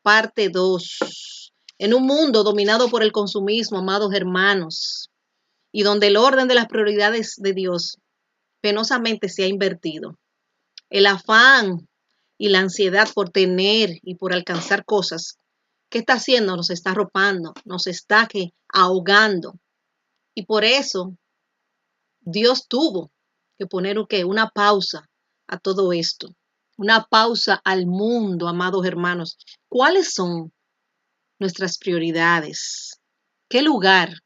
parte 2. En un mundo dominado por el consumismo, amados hermanos, y donde el orden de las prioridades de Dios penosamente se ha invertido. El afán y la ansiedad por tener y por alcanzar cosas, ¿qué está haciendo? Nos está arropando, nos está ahogando. Y por eso Dios tuvo que poner una pausa a todo esto, una pausa al mundo, amados hermanos. ¿Cuáles son nuestras prioridades? ¿Qué lugar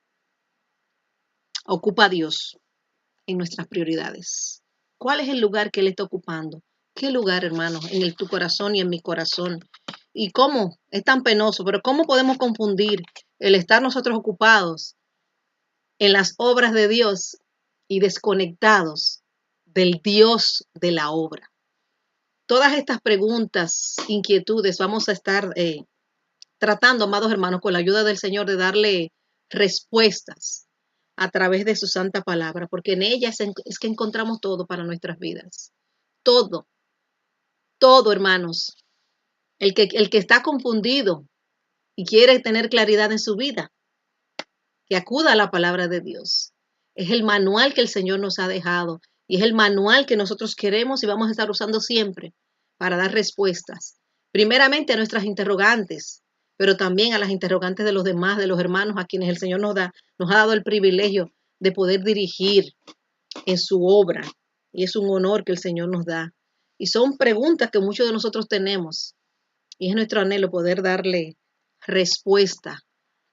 ocupa Dios en nuestras prioridades? ¿Cuál es el lugar que Él está ocupando? ¿Qué lugar, hermanos, en tu corazón y en mi corazón? ¿Y cómo? Es tan penoso, pero ¿cómo podemos confundir el estar nosotros ocupados en las obras de Dios y desconectados del Dios de la obra? Todas estas preguntas, inquietudes, vamos a estar tratando, amados hermanos, con la ayuda del Señor, de darle respuestas a través de su santa palabra, porque en ella es que encontramos todo para nuestras vidas. Todo, todo, hermanos. El que está confundido y quiere tener claridad en su vida, que acuda a la palabra de Dios. Es el manual que el Señor nos ha dejado y es el manual que nosotros queremos y vamos a estar usando siempre para dar respuestas. Primeramente a nuestras interrogantes, pero también a las interrogantes de los demás, de los hermanos a quienes el Señor nos ha dado el privilegio de poder dirigir en su obra. Y es un honor que el Señor nos da. Y son preguntas que muchos de nosotros tenemos. Y es nuestro anhelo poder darle respuesta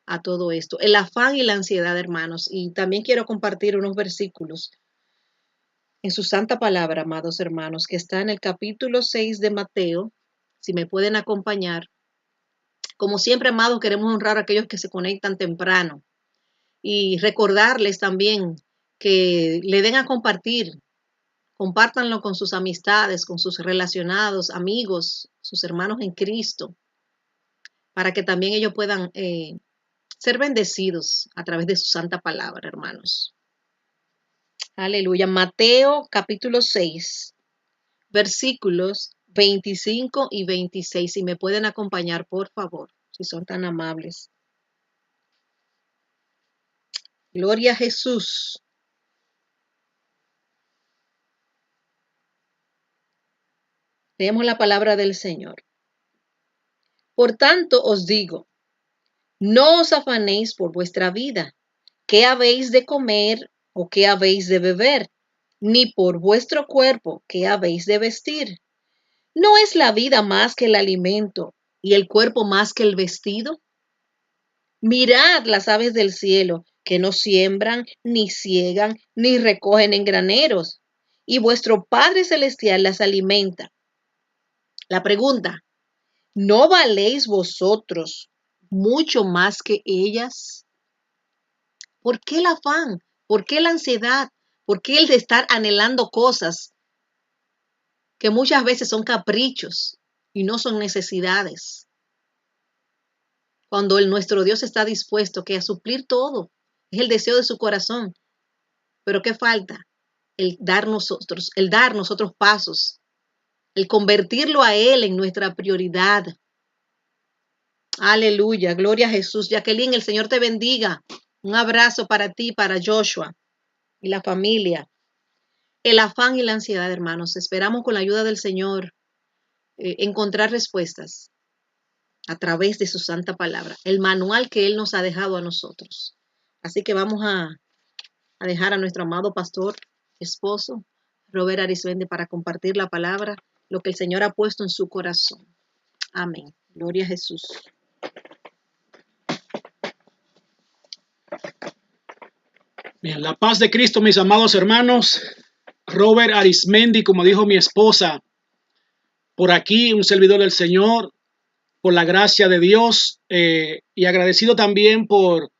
a todo esto. El afán y la ansiedad, hermanos. Y también quiero compartir unos versículos en su santa palabra, amados hermanos, que está en el capítulo 6 de Mateo. Si me pueden acompañar. Como siempre, amados, queremos honrar a aquellos que se conectan temprano y recordarles también que le den a compartir, compártanlo con sus amistades, con sus relacionados, amigos, sus hermanos en Cristo, para que también ellos puedan ser bendecidos a través de su santa palabra, hermanos. Aleluya. Mateo capítulo 6, versículos 25 y 26. Si me pueden acompañar, por favor, si son tan amables. Gloria a Jesús. Leemos la palabra del Señor. Por tanto os digo, no os afanéis por vuestra vida, qué habéis de comer o qué habéis de beber, ni por vuestro cuerpo, qué habéis de vestir. ¿No es la vida más que el alimento y el cuerpo más que el vestido? Mirad las aves del cielo, que no siembran, ni ciegan, ni recogen en graneros, y vuestro Padre Celestial las alimenta. La pregunta, ¿no valéis vosotros mucho más que ellas? ¿Por qué el afán? ¿Por qué la ansiedad? ¿Por qué el de estar anhelando cosas que muchas veces son caprichos y no son necesidades? Cuando nuestro Dios está dispuesto a suplir todo, es el deseo de su corazón. Pero ¿qué falta? El dar nosotros pasos, el convertirlo a Él en nuestra prioridad. Aleluya, gloria a Jesús. Jacqueline, el Señor te bendiga. Un abrazo para ti, para Joshua y la familia. El afán y la ansiedad, hermanos. Esperamos con la ayuda del Señor encontrar respuestas a través de su santa palabra, el manual que Él nos ha dejado a nosotros. Así que vamos a dejar a nuestro amado pastor, esposo, Robert Arismendi, para compartir la palabra, lo que el Señor ha puesto en su corazón. Amén. Gloria a Jesús. Bien, la paz de Cristo, mis amados hermanos. Robert Arismendi, como dijo mi esposa, por aquí un servidor del Señor, por la gracia de Dios, y agradecido también por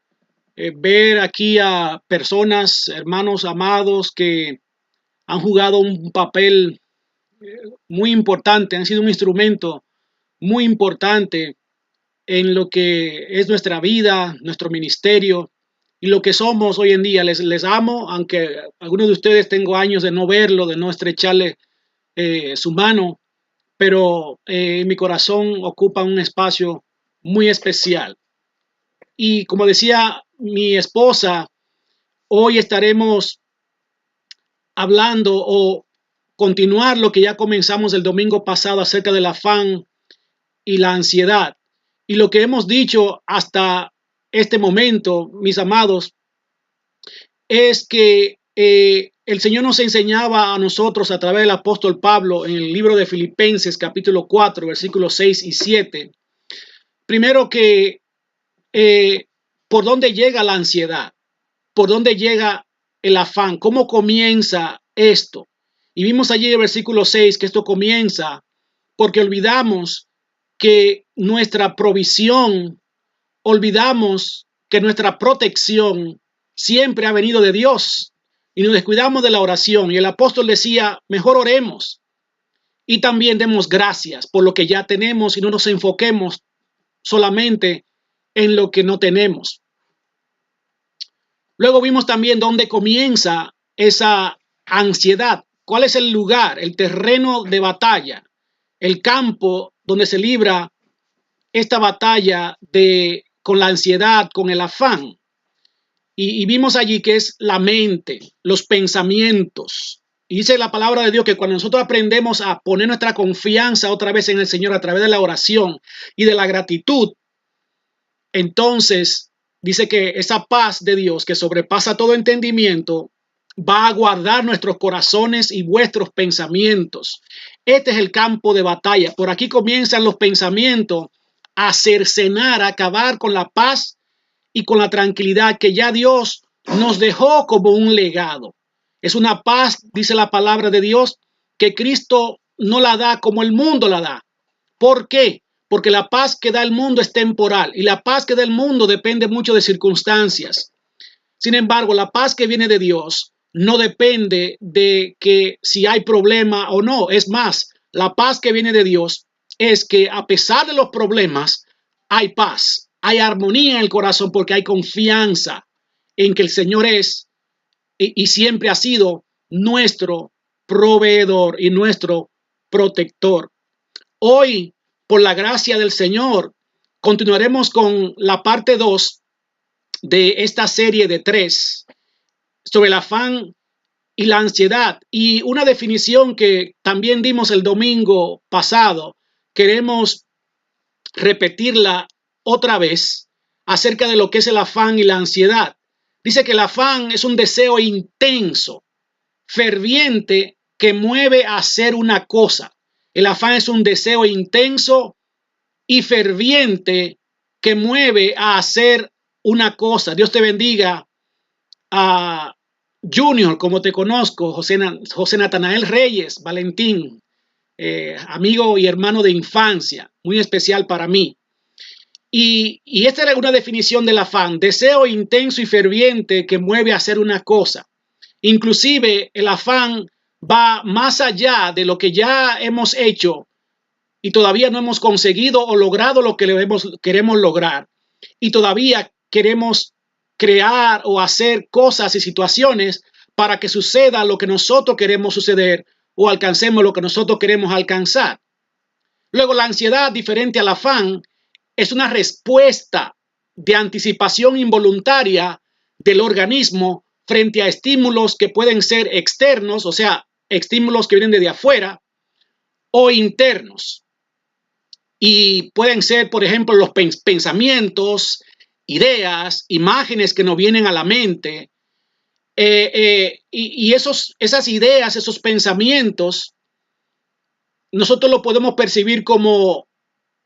ver aquí a personas, hermanos amados, que han jugado un papel muy importante, han sido un instrumento muy importante en lo que es nuestra vida, nuestro ministerio y lo que somos hoy en día. Les amo, aunque algunos de ustedes tengo años de no verlo, de no estrecharle su mano, pero mi corazón ocupa un espacio muy especial. Y como decía mi esposa, hoy estaremos hablando o continuar lo que ya comenzamos el domingo pasado acerca del afán y la ansiedad. Y lo que hemos dicho hasta este momento, mis amados, es que el Señor nos enseñaba a nosotros a través del apóstol Pablo en el libro de Filipenses capítulo 4, versículos 6 y 7. Primero que por dónde llega la ansiedad, por dónde llega el afán, cómo comienza esto. Y vimos allí en el versículo 6 que esto comienza porque olvidamos que nuestra provisión, olvidamos que nuestra protección siempre ha venido de Dios y nos descuidamos de la oración. Y el apóstol decía, mejor oremos y también demos gracias por lo que ya tenemos y no nos enfoquemos solamente en lo que no tenemos. Luego vimos también dónde comienza esa ansiedad, cuál es el lugar, el terreno de batalla, el campo donde se libra esta batalla con la ansiedad, con el afán. Y vimos allí que es la mente, los pensamientos. Y dice la palabra de Dios que cuando nosotros aprendemos a poner nuestra confianza otra vez en el Señor a través de la oración y de la gratitud, entonces dice que esa paz de Dios que sobrepasa todo entendimiento va a guardar nuestros corazones y vuestros pensamientos. Este es el campo de batalla. Por aquí comienzan los pensamientos a cercenar, a acabar con la paz y con la tranquilidad que ya Dios nos dejó como un legado. Es una paz, dice la palabra de Dios, que Cristo no la da como el mundo la da. ¿Por qué? Porque la paz que da el mundo es temporal y la paz que da el mundo depende mucho de circunstancias. Sin embargo, la paz que viene de Dios no depende de que si hay problema o no. Es más, la paz que viene de Dios es que a pesar de los problemas, hay paz, hay armonía en el corazón porque hay confianza en que el Señor es y siempre ha sido nuestro proveedor y nuestro protector. Hoy, por la gracia del Señor, continuaremos con la parte 2 de esta serie de 3 sobre el afán y la ansiedad. Y una definición que también dimos el domingo pasado, queremos repetirla otra vez acerca de lo que es el afán y la ansiedad. Dice que el afán es un deseo intenso, ferviente, que mueve a hacer una cosa. El afán es un deseo intenso y ferviente que mueve a hacer una cosa. Dios te bendiga a Junior, como te conozco, José Natanael Reyes, Valentín, amigo y hermano de infancia, muy especial para mí. Y esta era una definición del afán, deseo intenso y ferviente que mueve a hacer una cosa. Inclusive el afán va más allá de lo que ya hemos hecho y todavía no hemos conseguido o logrado lo que queremos lograr. Y todavía queremos crear o hacer cosas y situaciones para que suceda lo que nosotros queremos suceder o alcancemos lo que nosotros queremos alcanzar. Luego, la ansiedad, diferente al afán, es una respuesta de anticipación involuntaria del organismo frente a estímulos que pueden ser externos, o sea, estímulos que vienen de afuera, o internos. Y pueden ser, por ejemplo, los pensamientos, ideas, imágenes que nos vienen a la mente. Y esas ideas, esos pensamientos, nosotros lo podemos percibir como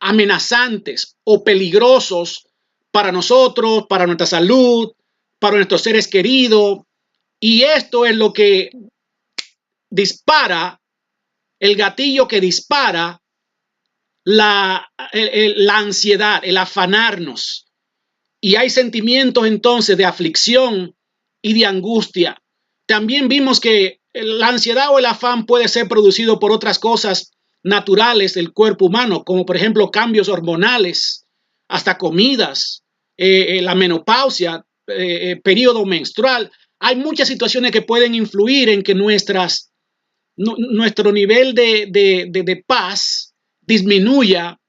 amenazantes o peligrosos para nosotros, para nuestra salud, para nuestros seres queridos. Y esto es lo que dispara, el gatillo que dispara la ansiedad, el afanarnos. Y hay sentimientos entonces de aflicción y de angustia. También vimos que la ansiedad o el afán puede ser producido por otras cosas naturales del cuerpo humano, como por ejemplo cambios hormonales, hasta comidas, la menopausia, periodo menstrual. Hay muchas situaciones que pueden influir en que nuestras nuestro nivel de paz disminuya,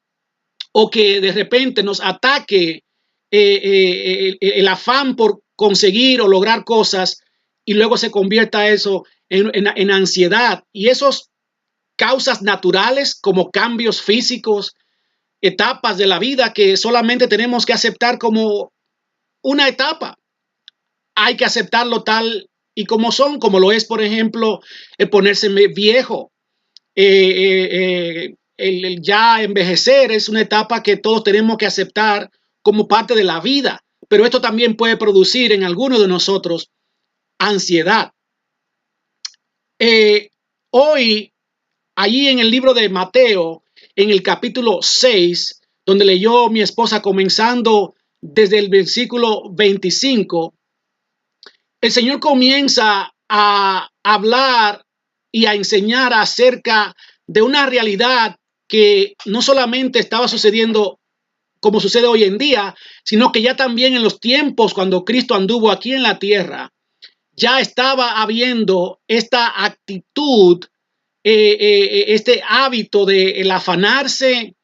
o que de repente nos ataque el afán por conseguir o lograr cosas, y luego se convierta eso en ansiedad. Y esos causas naturales como cambios físicos, etapas de la vida que solamente tenemos que aceptar como una etapa. Hay que aceptarlo tal y como son, como lo es, por ejemplo, el ponerse viejo. El ya envejecer es una etapa que todos tenemos que aceptar como parte de la vida, pero esto también puede producir en algunos de nosotros ansiedad. Hoy, allí en el libro de Mateo, en el capítulo 6, donde leyó mi esposa comenzando desde el versículo 25, el Señor comienza a hablar y a enseñar acerca de una realidad que no solamente estaba sucediendo como sucede hoy en día, sino que ya también en los tiempos cuando Cristo anduvo aquí en la tierra, ya estaba habiendo esta actitud, este hábito de el afanarse,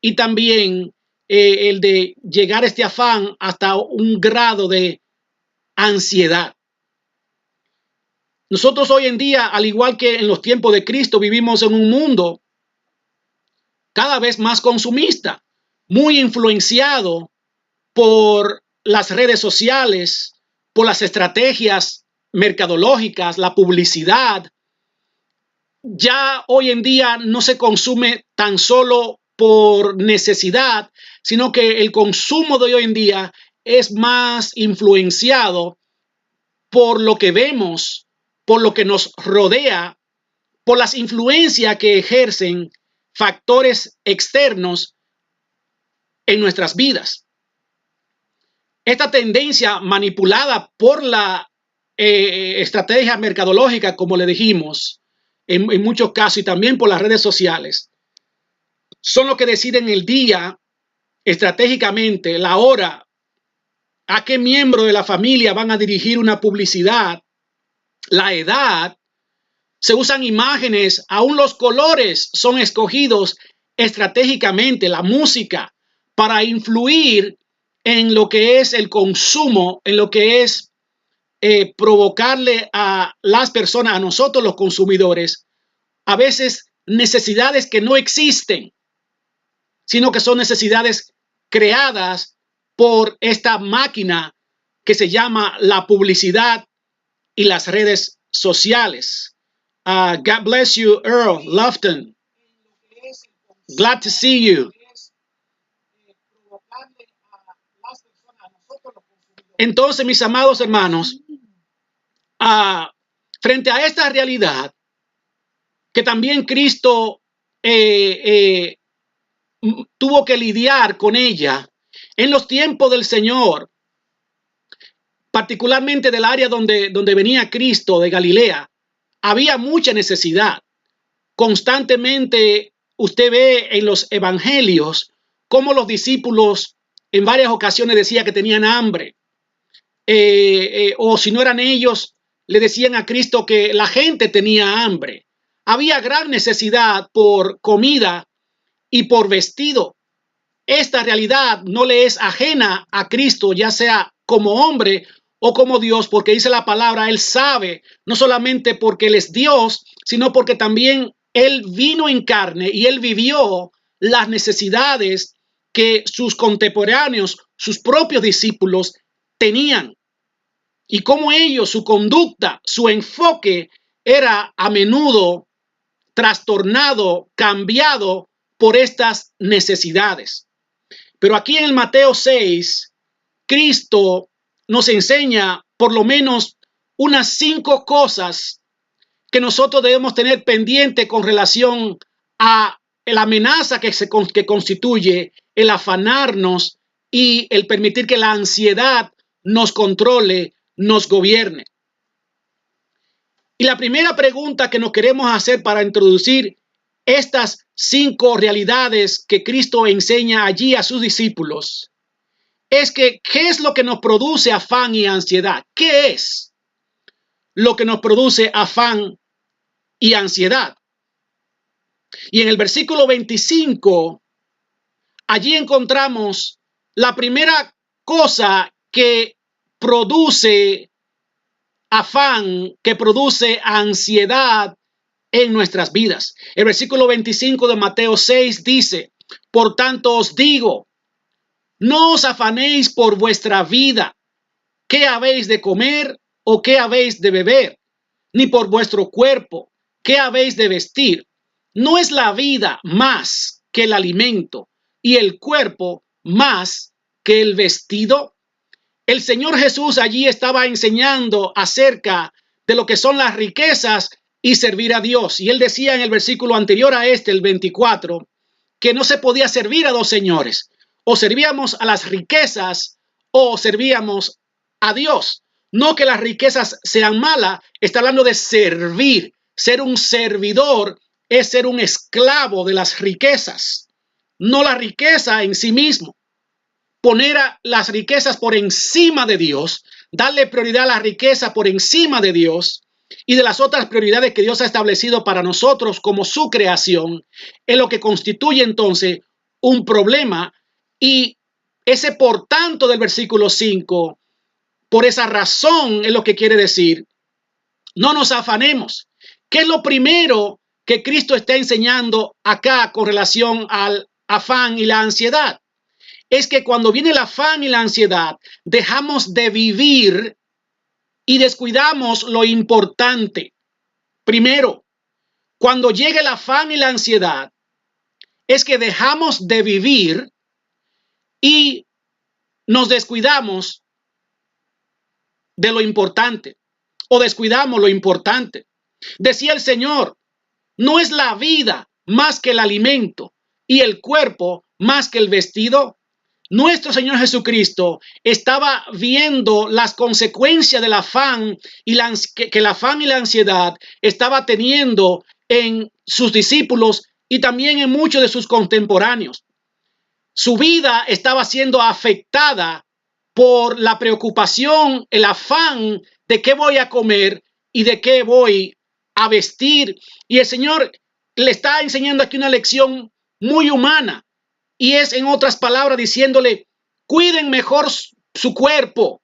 y también el de llegar a este afán hasta un grado de ansiedad. Nosotros hoy en día, al igual que en los tiempos de Cristo, vivimos en un mundo cada vez más consumista, muy influenciado por las redes sociales, por las estrategias mercadológicas, la publicidad. Ya hoy en día no se consume tan solo por necesidad, sino que el consumo de hoy en día es más influenciado por lo que vemos, por lo que nos rodea, por las influencias que ejercen factores externos en nuestras vidas. Esta tendencia manipulada por la estrategia mercadológica, como le dijimos, en muchos casos, y también por las redes sociales, son los que deciden el día, estratégicamente, la hora, a qué miembro de la familia van a dirigir una publicidad, la edad. Se usan imágenes, aún los colores son escogidos estratégicamente, la música, para influir en lo que es el consumo, en lo que es provocarle a las personas, a nosotros los consumidores, a veces necesidades que no existen, sino que son necesidades creadas por esta máquina que se llama la publicidad y las redes sociales. God bless you, Earl Lofton. Glad to see you. Entonces, mis amados hermanos, frente a esta realidad, que también Cristo tuvo que lidiar con ella en los tiempos del Señor, particularmente del área donde venía Cristo, de Galilea, había mucha necesidad. Constantemente usted ve en los evangelios cómo los discípulos en varias ocasiones decían que tenían hambre. O si no eran ellos, le decían a Cristo que la gente tenía hambre. Había gran necesidad por comida y por vestido. Esta realidad no le es ajena a Cristo, ya sea como hombre o como Dios, porque dice la palabra, Él sabe, no solamente porque Él es Dios, sino porque también Él vino en carne y Él vivió las necesidades que sus contemporáneos, sus propios discípulos tenían. Y cómo ellos, su conducta, su enfoque era a menudo trastornado, cambiado por estas necesidades. Pero aquí en el Mateo 6, Cristo nos enseña por lo menos unas 5 cosas que nosotros debemos tener pendiente con relación a la amenaza que constituye el afanarnos y el permitir que la ansiedad nos controle, nos gobierne. Y la primera pregunta que nos queremos hacer para introducir estas 5 realidades que Cristo enseña allí a sus discípulos es que, ¿qué es lo que nos produce afán y ansiedad? ¿Qué es lo que nos produce afán y ansiedad. Y en el versículo 25, allí encontramos la primera cosa que produce afán, que produce ansiedad en nuestras vidas. El versículo 25 de Mateo 6 dice: por tanto os digo, no os afanéis por vuestra vida, qué habéis de comer o qué habéis de beber, ni por vuestro cuerpo, qué habéis de vestir. ¿No es la vida más que el alimento y el cuerpo más que el vestido? El Señor Jesús allí estaba enseñando acerca de lo que son las riquezas y servir a Dios. Y él decía en el versículo anterior a este, el 24, que no se podía servir a dos señores. O servíamos a las riquezas o servíamos a Dios. No que las riquezas sean malas, está hablando de servir. Ser un servidor es ser un esclavo de las riquezas, no la riqueza en sí mismo. Poner a las riquezas por encima de Dios, darle prioridad a la riqueza por encima de Dios y de las otras prioridades que Dios ha establecido para nosotros como su creación, es lo que constituye entonces un problema. Y ese por tanto del versículo 5, por esa razón es lo que quiere decir, no nos afanemos. ¿Qué es lo primero que Cristo está enseñando acá con relación al afán y la ansiedad? Es que cuando viene el afán y la ansiedad, dejamos de vivir y descuidamos lo importante. Primero, cuando llega el afán y la ansiedad, es que dejamos de vivir y nos descuidamos de lo importante o descuidamos lo importante. Decía el Señor, ¿no es la vida más que el alimento y el cuerpo más que el vestido? Nuestro Señor Jesucristo estaba viendo las consecuencias del afán y que el afán y la ansiedad estaba teniendo en sus discípulos y también en muchos de sus contemporáneos. Su vida estaba siendo afectada por la preocupación, el afán de qué voy a comer y de qué voy a vestir. Y el Señor le está enseñando aquí una lección muy humana. Y es, en otras palabras, diciéndole, cuiden mejor su cuerpo.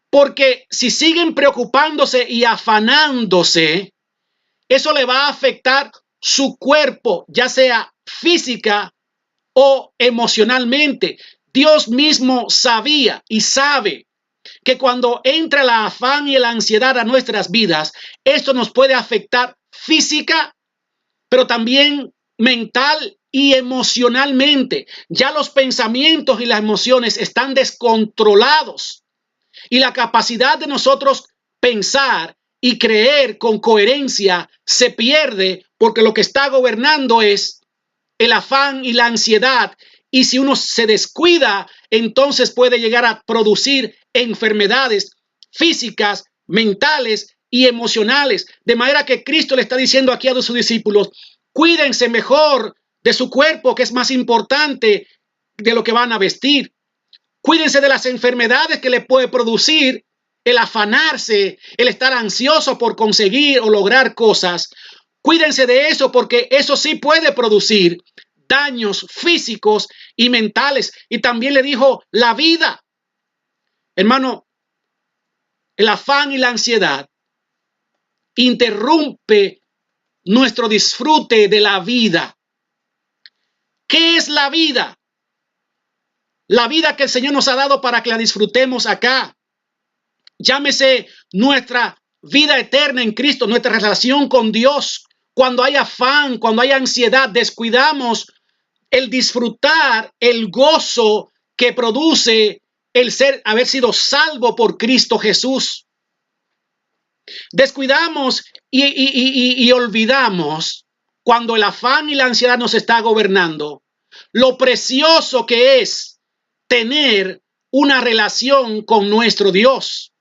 Porque si siguen preocupándose y afanándose, eso le va a afectar su cuerpo, ya sea física o emocionalmente. Dios mismo sabía y sabe que cuando entra la afán y la ansiedad a nuestras vidas, esto nos puede afectar física, pero también mental y emocionalmente. Ya los pensamientos y las emociones están descontrolados y la capacidad de nosotros pensar y creer con coherencia se pierde porque lo que está gobernando es el afán y la ansiedad. Y si uno se descuida, entonces puede llegar a producir enfermedades físicas, mentales y emocionales. De manera que Cristo le está diciendo aquí a sus discípulos, cuídense mejor de su cuerpo, que es más importante de lo que van a vestir. Cuídense de las enfermedades que le puede producir el afanarse, el estar ansioso por conseguir o lograr cosas. Cuídense de eso porque eso sí puede producir daños físicos y mentales. Y también le dijo la vida. Hermano, el afán y la ansiedad interrumpe nuestro disfrute de la vida. ¿Qué es la vida? La vida que el Señor nos ha dado para que la disfrutemos acá. Llámese nuestra vida eterna en Cristo, nuestra relación con Dios. Cuando hay afán, cuando hay ansiedad, descuidamos el disfrutar, el gozo que produce el haber sido salvo por Cristo Jesús. Descuidamos y olvidamos cuando el afán y la ansiedad nos está gobernando, lo precioso que es tener una relación con nuestro Dios.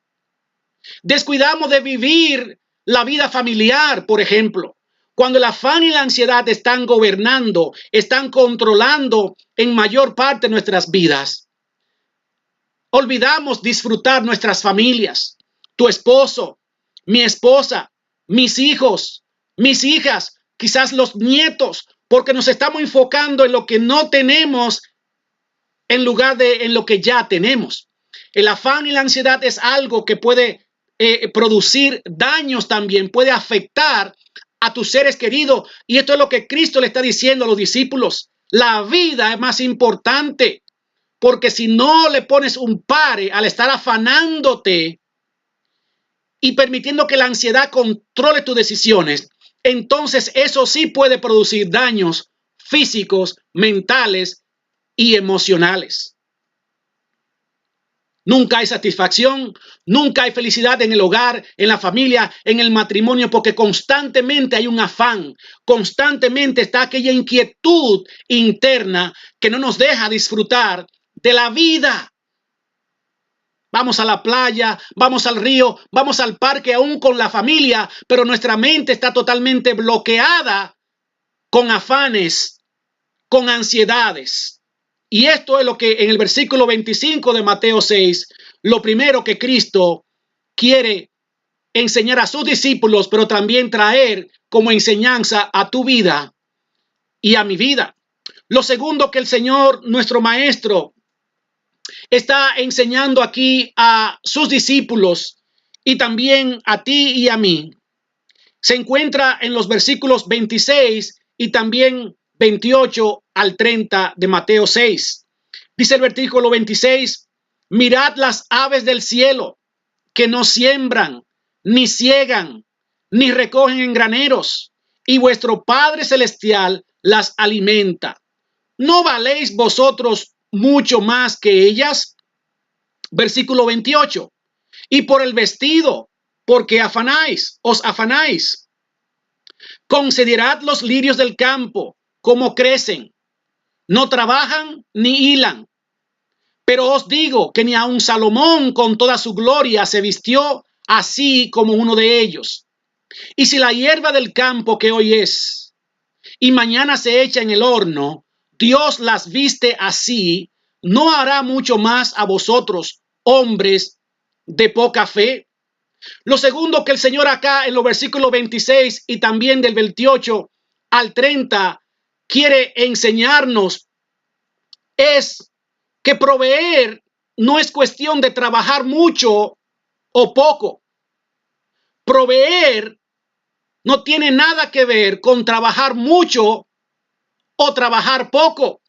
Descuidamos de vivir la vida familiar, por ejemplo. Cuando el afán y la ansiedad están gobernando, están controlando en mayor parte nuestras vidas, olvidamos disfrutar nuestras familias. Tu esposo, mi esposa, mis hijos, mis hijas, quizás los nietos, porque nos estamos enfocando en lo que no tenemos en lugar de en lo que ya tenemos. El afán y la ansiedad es algo que puede producir daños también, puede afectar a tus seres queridos. Y esto es lo que Cristo le está diciendo a los discípulos. La vida es más importante, porque si no le pones un pare al estar afanándote y permitiendo que la ansiedad controle tus decisiones, entonces eso sí puede producir daños físicos, mentales y emocionales. Nunca hay satisfacción, nunca hay felicidad en el hogar, en la familia, en el matrimonio, porque constantemente hay un afán, constantemente está aquella inquietud interna que no nos deja disfrutar de la vida. Vamos a la playa, vamos al río, vamos al parque aún con la familia, pero nuestra mente está totalmente bloqueada con afanes, con ansiedades. Y esto es lo que en el versículo 25 de Mateo 6, lo primero que Cristo quiere enseñar a sus discípulos, pero también traer como enseñanza a tu vida y a mi vida. Lo segundo que el Señor, nuestro Maestro, está enseñando aquí a sus discípulos y también a ti y a mí, se encuentra en los versículos 26 y también 28 al 30 de Mateo 6. Dice el versículo 26, mirad las aves del cielo, que no siembran, ni ciegan, ni recogen en graneros, y vuestro Padre Celestial las alimenta. ¿No valéis vosotros mucho más que ellas? Versículo 28, y por el vestido, porque os afanáis. Considerad los lirios del campo, cómo crecen. No trabajan ni hilan. Pero os digo que ni aun Salomón con toda su gloria se vistió así como uno de ellos. Y si la hierba del campo que hoy es y mañana se echa en el horno, Dios las viste así, ¿no hará mucho más a vosotros, hombres de poca fe? Lo segundo que el Señor acá en los versículos 26 y también del 28 al 30 quiere enseñarnos es que proveer no es cuestión de trabajar mucho o poco. Proveer no tiene nada que ver con trabajar mucho o trabajar poco.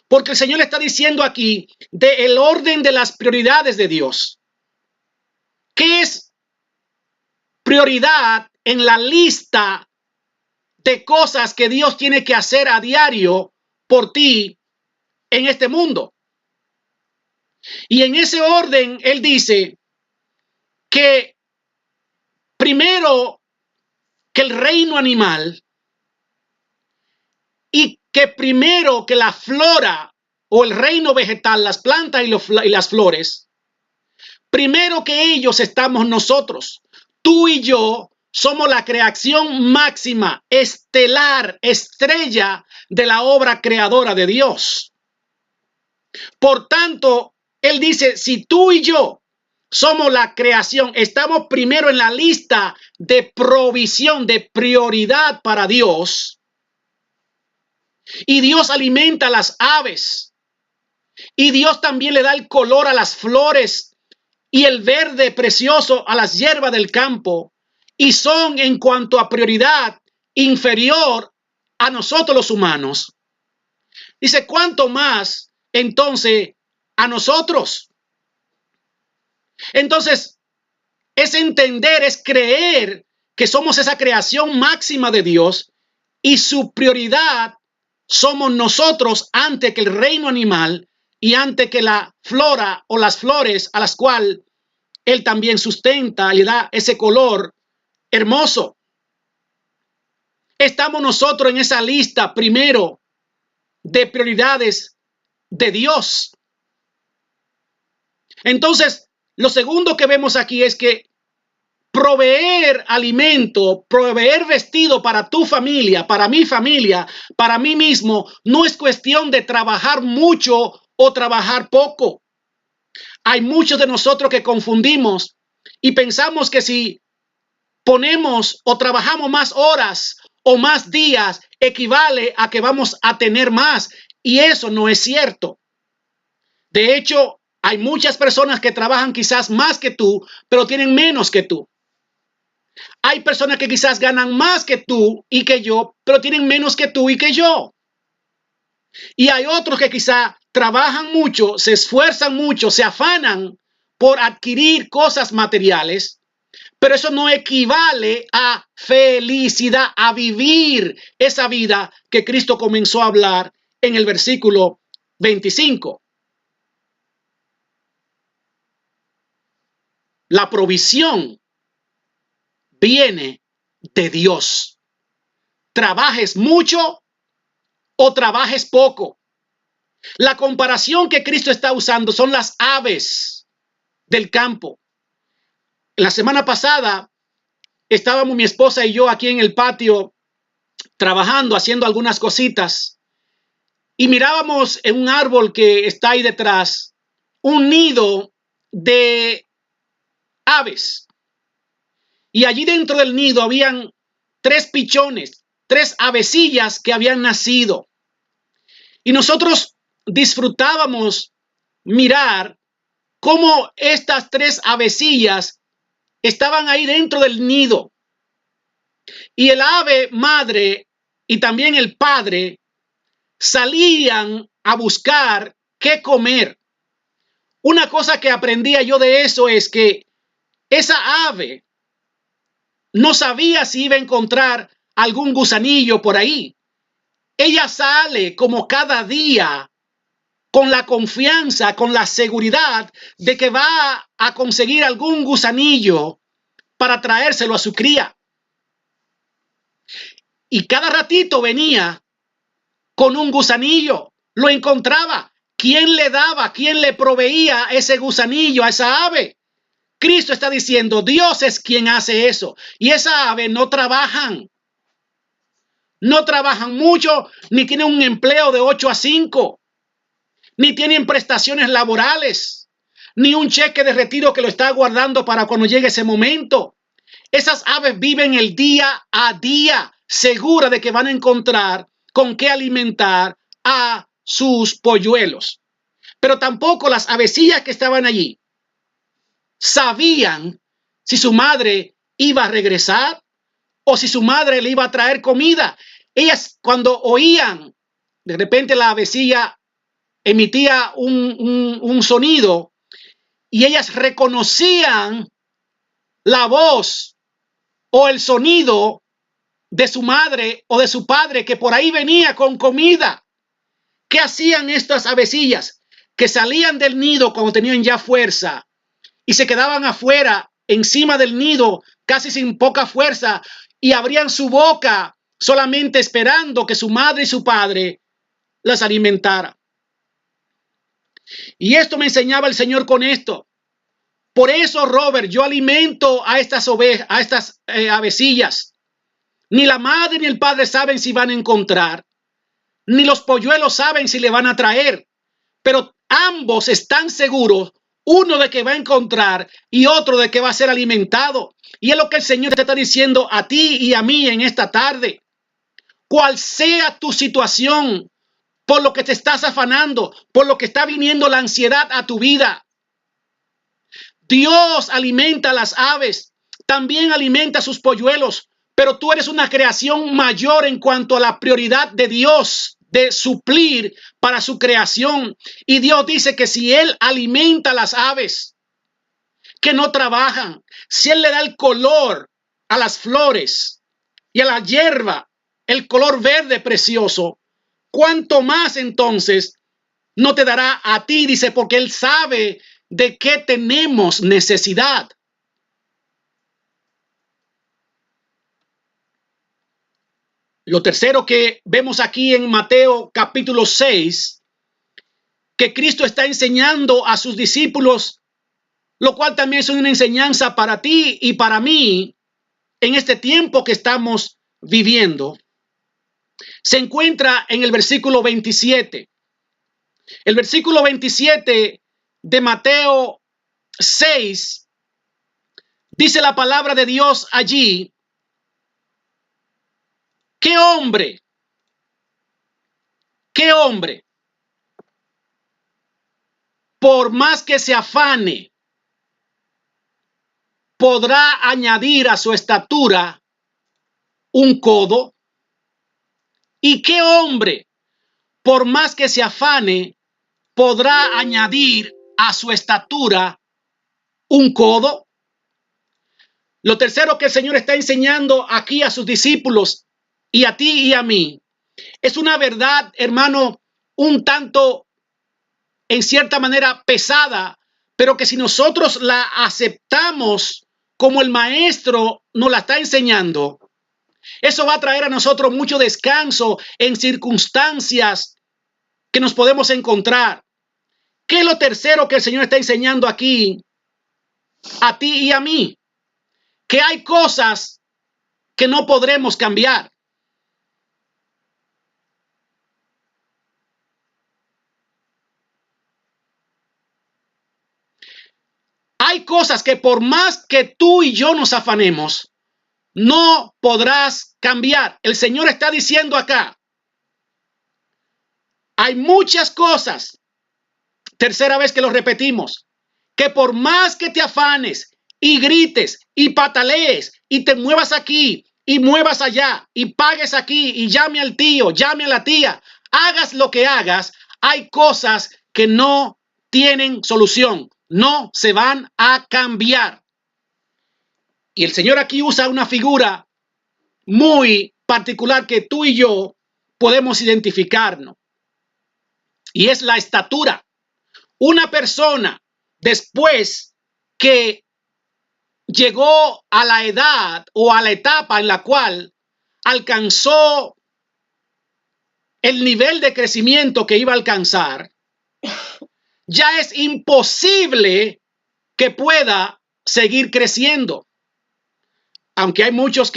Porque el Señor le está diciendo aquí del orden de las prioridades de Dios. ¿Qué es prioridad en la lista de cosas que Dios tiene que hacer a diario por ti en este mundo? Y en ese orden, Él dice que primero que el reino animal y que primero que la flora o el reino vegetal, las plantas y las flores, primero que ellos estamos nosotros. Tú y yo somos la creación máxima, estelar, estrella de la obra creadora de Dios. Por tanto, Él dice, si tú y yo somos la creación, estamos primero en la lista de provisión, de prioridad para Dios. Y Dios alimenta a las aves. Y Dios también le da el color a las flores y el verde precioso a las hierbas del campo. Y son en cuanto a prioridad inferior a nosotros los humanos. Dice, ¿cuánto más entonces a nosotros? Entonces, es entender, es creer que somos esa creación máxima de Dios y su prioridad somos nosotros antes que el reino animal y antes que la flora o las flores a las cuales Él también sustenta, le da ese color hermoso. Estamos nosotros en esa lista primero de prioridades de Dios. Entonces, lo segundo que vemos aquí es que proveer alimento, proveer vestido para tu familia, para mí mismo, no es cuestión de trabajar mucho o trabajar poco. Hay muchos de nosotros que confundimos y pensamos que si ponemos o trabajamos más horas o más días, equivale a que vamos a tener más. Y eso no es cierto. De hecho, hay muchas personas que trabajan quizás más que tú, pero tienen menos que tú. Hay personas que quizás ganan más que tú y que yo, pero tienen menos que tú y que yo. Y hay otros que quizás trabajan mucho, se esfuerzan mucho, se afanan por adquirir cosas materiales, pero eso no equivale a felicidad, a vivir esa vida que Cristo comenzó a hablar en el versículo 25. La provisión viene de Dios. Trabajes mucho o trabajes poco. La comparación que Cristo está usando son las aves del campo. La semana pasada estábamos mi esposa y yo aquí en el patio trabajando, haciendo algunas cositas, y mirábamos en un árbol que está ahí detrás un nido de aves. Y allí dentro del nido habían 3 pichones, 3 avecillas que habían nacido. Y nosotros disfrutábamos mirar cómo estas 3 avecillas estaban ahí dentro del nido. Y el ave madre y también el padre salían a buscar qué comer. Una cosa que aprendía yo de eso es que esa ave no sabía si iba a encontrar algún gusanillo por ahí. Ella sale como cada día con la confianza, con la seguridad de que va a conseguir algún gusanillo para traérselo a su cría. Y cada ratito venía con un gusanillo, lo encontraba. ¿Quién le daba, quién le proveía ese gusanillo a esa ave? Cristo está diciendo, Dios es quien hace eso. Y esa ave no trabajan mucho, ni tienen un empleo de 8 a 5, ni tienen prestaciones laborales, ni un cheque de retiro que lo está guardando para cuando llegue ese momento. Esas aves viven el día a día, segura de que van a encontrar con qué alimentar a sus polluelos. Pero tampoco las avecillas que estaban allí sabían si su madre iba a regresar o si su madre le iba a traer comida. Ellas, cuando oían, de repente la avecilla emitía un sonido y ellas reconocían la voz o el sonido de su madre o de su padre que por ahí venía con comida. ¿Qué hacían estas avecillas? Que salían del nido cuando tenían ya fuerza y se quedaban afuera, encima del nido, casi sin poca fuerza, y abrían su boca solamente esperando que su madre y su padre las alimentara. Y esto me enseñaba el Señor con esto. Por eso, Robert, yo alimento a estas ovejas, a estas avecillas. Ni la madre ni el padre saben si van a encontrar, ni los polluelos saben si le van a traer, pero ambos están seguros, uno de que va a encontrar y otro de que va a ser alimentado. Y es lo que el Señor te está diciendo a ti y a mí en esta tarde. Cual sea tu situación, por lo que te estás afanando, por lo que está viniendo la ansiedad a tu vida, Dios alimenta a las aves, también alimenta a sus polluelos, pero tú eres una creación mayor en cuanto a la prioridad de Dios de suplir para su creación. Y Dios dice que si Él alimenta a las aves que no trabajan, si Él le da el color a las flores y a la hierba, el color verde precioso, ¿cuánto más entonces no te dará a ti? Dice, porque Él sabe de qué tenemos necesidad. Lo tercero que vemos aquí en Mateo capítulo 6, que Cristo está enseñando a sus discípulos, lo cual también es una enseñanza para ti y para mí en este tiempo que estamos viviendo. Se encuentra en el versículo 27. El versículo 27 de Mateo 6 Dice la palabra de Dios allí, ¿qué hombre, por más que se afane, podrá añadir a su estatura un codo? ¿Y qué hombre, por más que se afane, podrá añadir a su estatura un codo? Lo tercero que el Señor está enseñando aquí a sus discípulos y a ti y a mí es una verdad, hermano, un tanto en cierta manera pesada, pero que si nosotros la aceptamos como el maestro nos la está enseñando, eso va a traer a nosotros mucho descanso en circunstancias que nos podemos encontrar. ¿Qué es lo tercero que el Señor está enseñando aquí a ti y a mí? Que hay cosas que no podremos cambiar. Hay cosas que por más que tú y yo nos afanemos, no podrás cambiar. El Señor está diciendo acá, hay muchas cosas, tercera vez que lo repetimos, que por más que te afanes y grites y patalees y te muevas aquí y muevas allá y pagues aquí y llame al tío, llame a la tía, hagas lo que hagas, hay cosas que no tienen solución, no se van a cambiar. Y el Señor aquí usa una figura muy particular que tú y yo podemos identificarnos. Y es la estatura. Una persona, después que llegó a la edad o a la etapa en la cual alcanzó el nivel de crecimiento que iba a alcanzar, ya es imposible que pueda seguir creciendo. Aunque hay muchos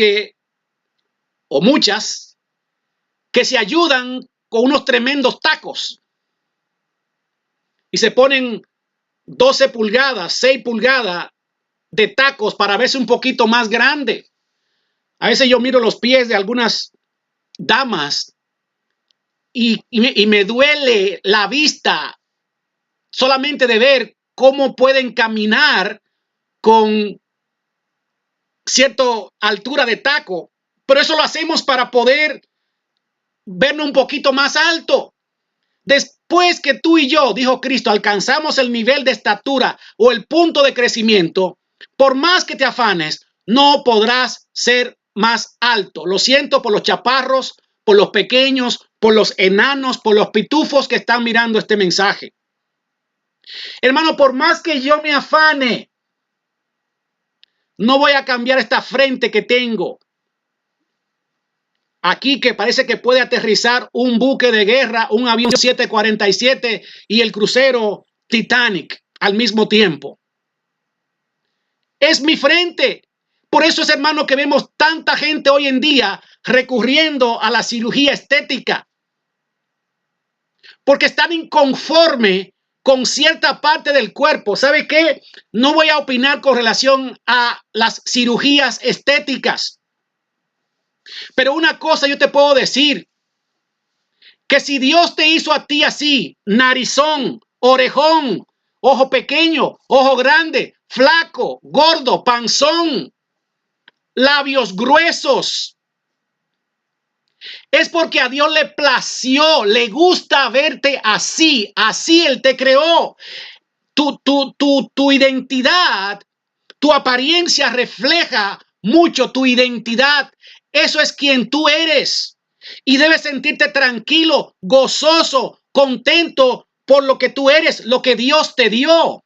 o muchas, que se ayudan con unos tremendos tacos y se ponen 12 pulgadas, 6 pulgadas de tacos para verse un poquito más grande. A veces yo miro los pies de algunas damas y me duele la vista solamente de ver cómo pueden caminar con cierta altura de taco, pero eso lo hacemos para poder vernos un poquito más alto. Después que tú y yo, dijo Cristo, alcanzamos el nivel de estatura o el punto de crecimiento, por más que te afanes, no podrás ser más alto. Lo siento por los chaparros, por los pequeños, por los enanos, por los pitufos que están mirando este mensaje. Hermano, por más que yo me afane, no voy a cambiar esta frente que tengo. Aquí que parece que puede aterrizar un buque de guerra, un avión 747 y el crucero Titanic al mismo tiempo. Es mi frente. Por eso es, hermano, que vemos tanta gente hoy en día recurriendo a la cirugía estética. Porque están inconformes con cierta parte del cuerpo. ¿Sabe qué? No voy a opinar con relación a las cirugías estéticas. Pero una cosa yo te puedo decir, que si Dios te hizo a ti así, narizón, orejón, ojo pequeño, ojo grande, flaco, gordo, panzón, labios gruesos, es porque a Dios le plació, le gusta verte así, así Él te creó. Tu identidad, tu apariencia refleja mucho tu identidad. Eso es quien tú eres. Y debes sentirte tranquilo, gozoso, contento por lo que tú eres, lo que Dios te dio.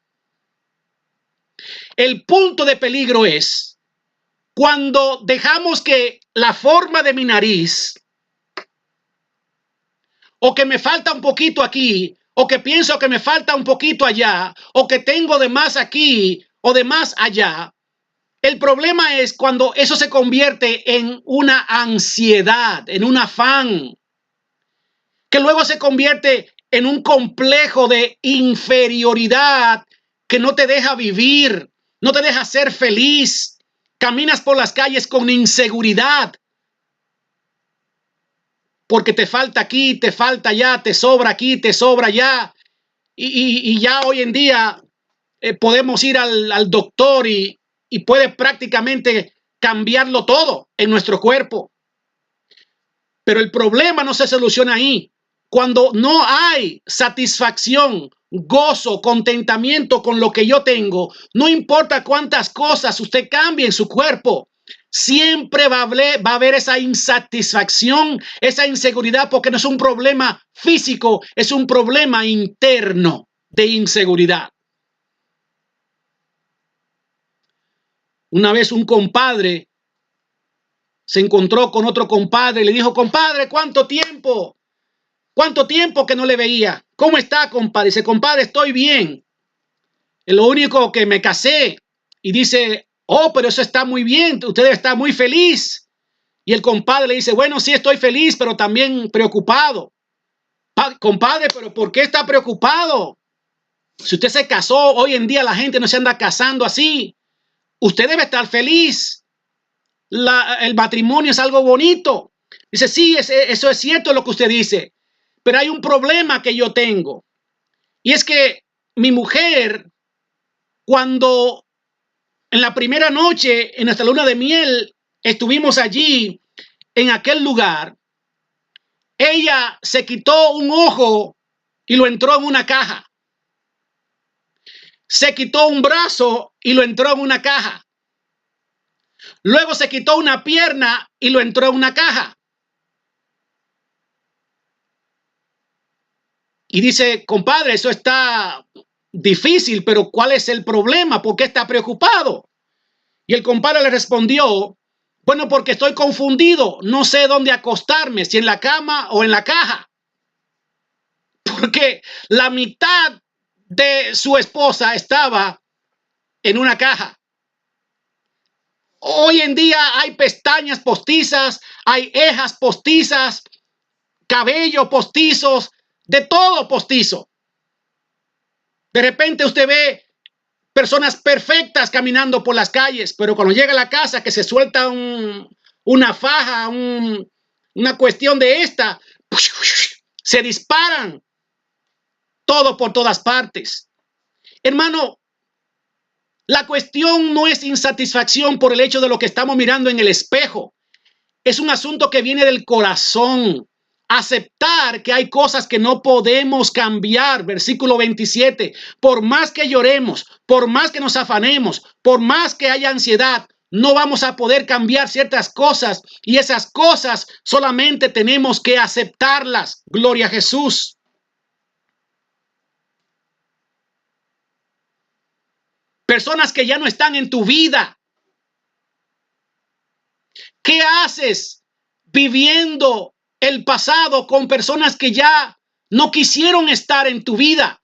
El punto de peligro es cuando dejamos que la forma de mi nariz, o que me falta un poquito aquí, o que pienso que me falta un poquito allá, o que tengo de más aquí o de más allá. El problema es cuando eso se convierte en una ansiedad, en un afán, que luego se convierte en un complejo de inferioridad que no te deja vivir, no te deja ser feliz. Caminas por las calles con inseguridad. Porque te falta aquí, te falta allá, te sobra aquí, te sobra allá. Y ya hoy en día podemos ir al doctor y puede prácticamente cambiarlo todo en nuestro cuerpo. Pero el problema no se soluciona ahí. Cuando no hay satisfacción, gozo, contentamiento con lo que yo tengo, no importa cuántas cosas usted cambie en su cuerpo, siempre va a haber esa insatisfacción, esa inseguridad, porque no es un problema físico, es un problema interno de inseguridad. Una vez un compadre se encontró con otro compadre y le dijo: compadre, ¿cuánto tiempo? ¿Cuánto tiempo que no le veía? ¿Cómo está, compadre? Dice: compadre, estoy bien. Es lo único que me casé. Y dice: oh, pero eso está muy bien. Usted está muy feliz. Y el compadre le dice: bueno, sí estoy feliz, pero también preocupado. Compadre, ¿pero por qué está preocupado? Si usted se casó, hoy en día la gente no se anda casando así. Usted debe estar feliz. El matrimonio es algo bonito. Dice: sí, eso es cierto lo que usted dice. Pero hay un problema que yo tengo. Y es que mi mujer, cuando en la primera noche, en nuestra luna de miel, estuvimos allí, en aquel lugar, ella se quitó un ojo y lo entró en una caja. Se quitó un brazo y lo entró en una caja. Luego se quitó una pierna y lo entró en una caja. Y dice: compadre, eso está difícil, pero ¿cuál es el problema? ¿Por qué está preocupado? Y el compadre le respondió: bueno, porque estoy confundido. No sé dónde acostarme, si en la cama o en la caja. Porque la mitad de su esposa estaba en una caja. Hoy en día hay pestañas postizas, hay cejas postizas, cabello postizos, de todo postizo. De repente usted ve personas perfectas caminando por las calles, pero cuando llega a la casa que se suelta una faja, una cuestión de esta, se disparan todo por todas partes. Hermano, la cuestión no es insatisfacción por el hecho de lo que estamos mirando en el espejo. Es un asunto que viene del corazón. Aceptar que hay cosas que no podemos cambiar. Versículo 27. Por más que lloremos, por más que nos afanemos, por más que haya ansiedad, no vamos a poder cambiar ciertas cosas. Y esas cosas solamente tenemos que aceptarlas. Gloria a Jesús. Personas que ya no están en tu vida. ¿Qué haces viviendo el pasado con personas que ya no quisieron estar en tu vida?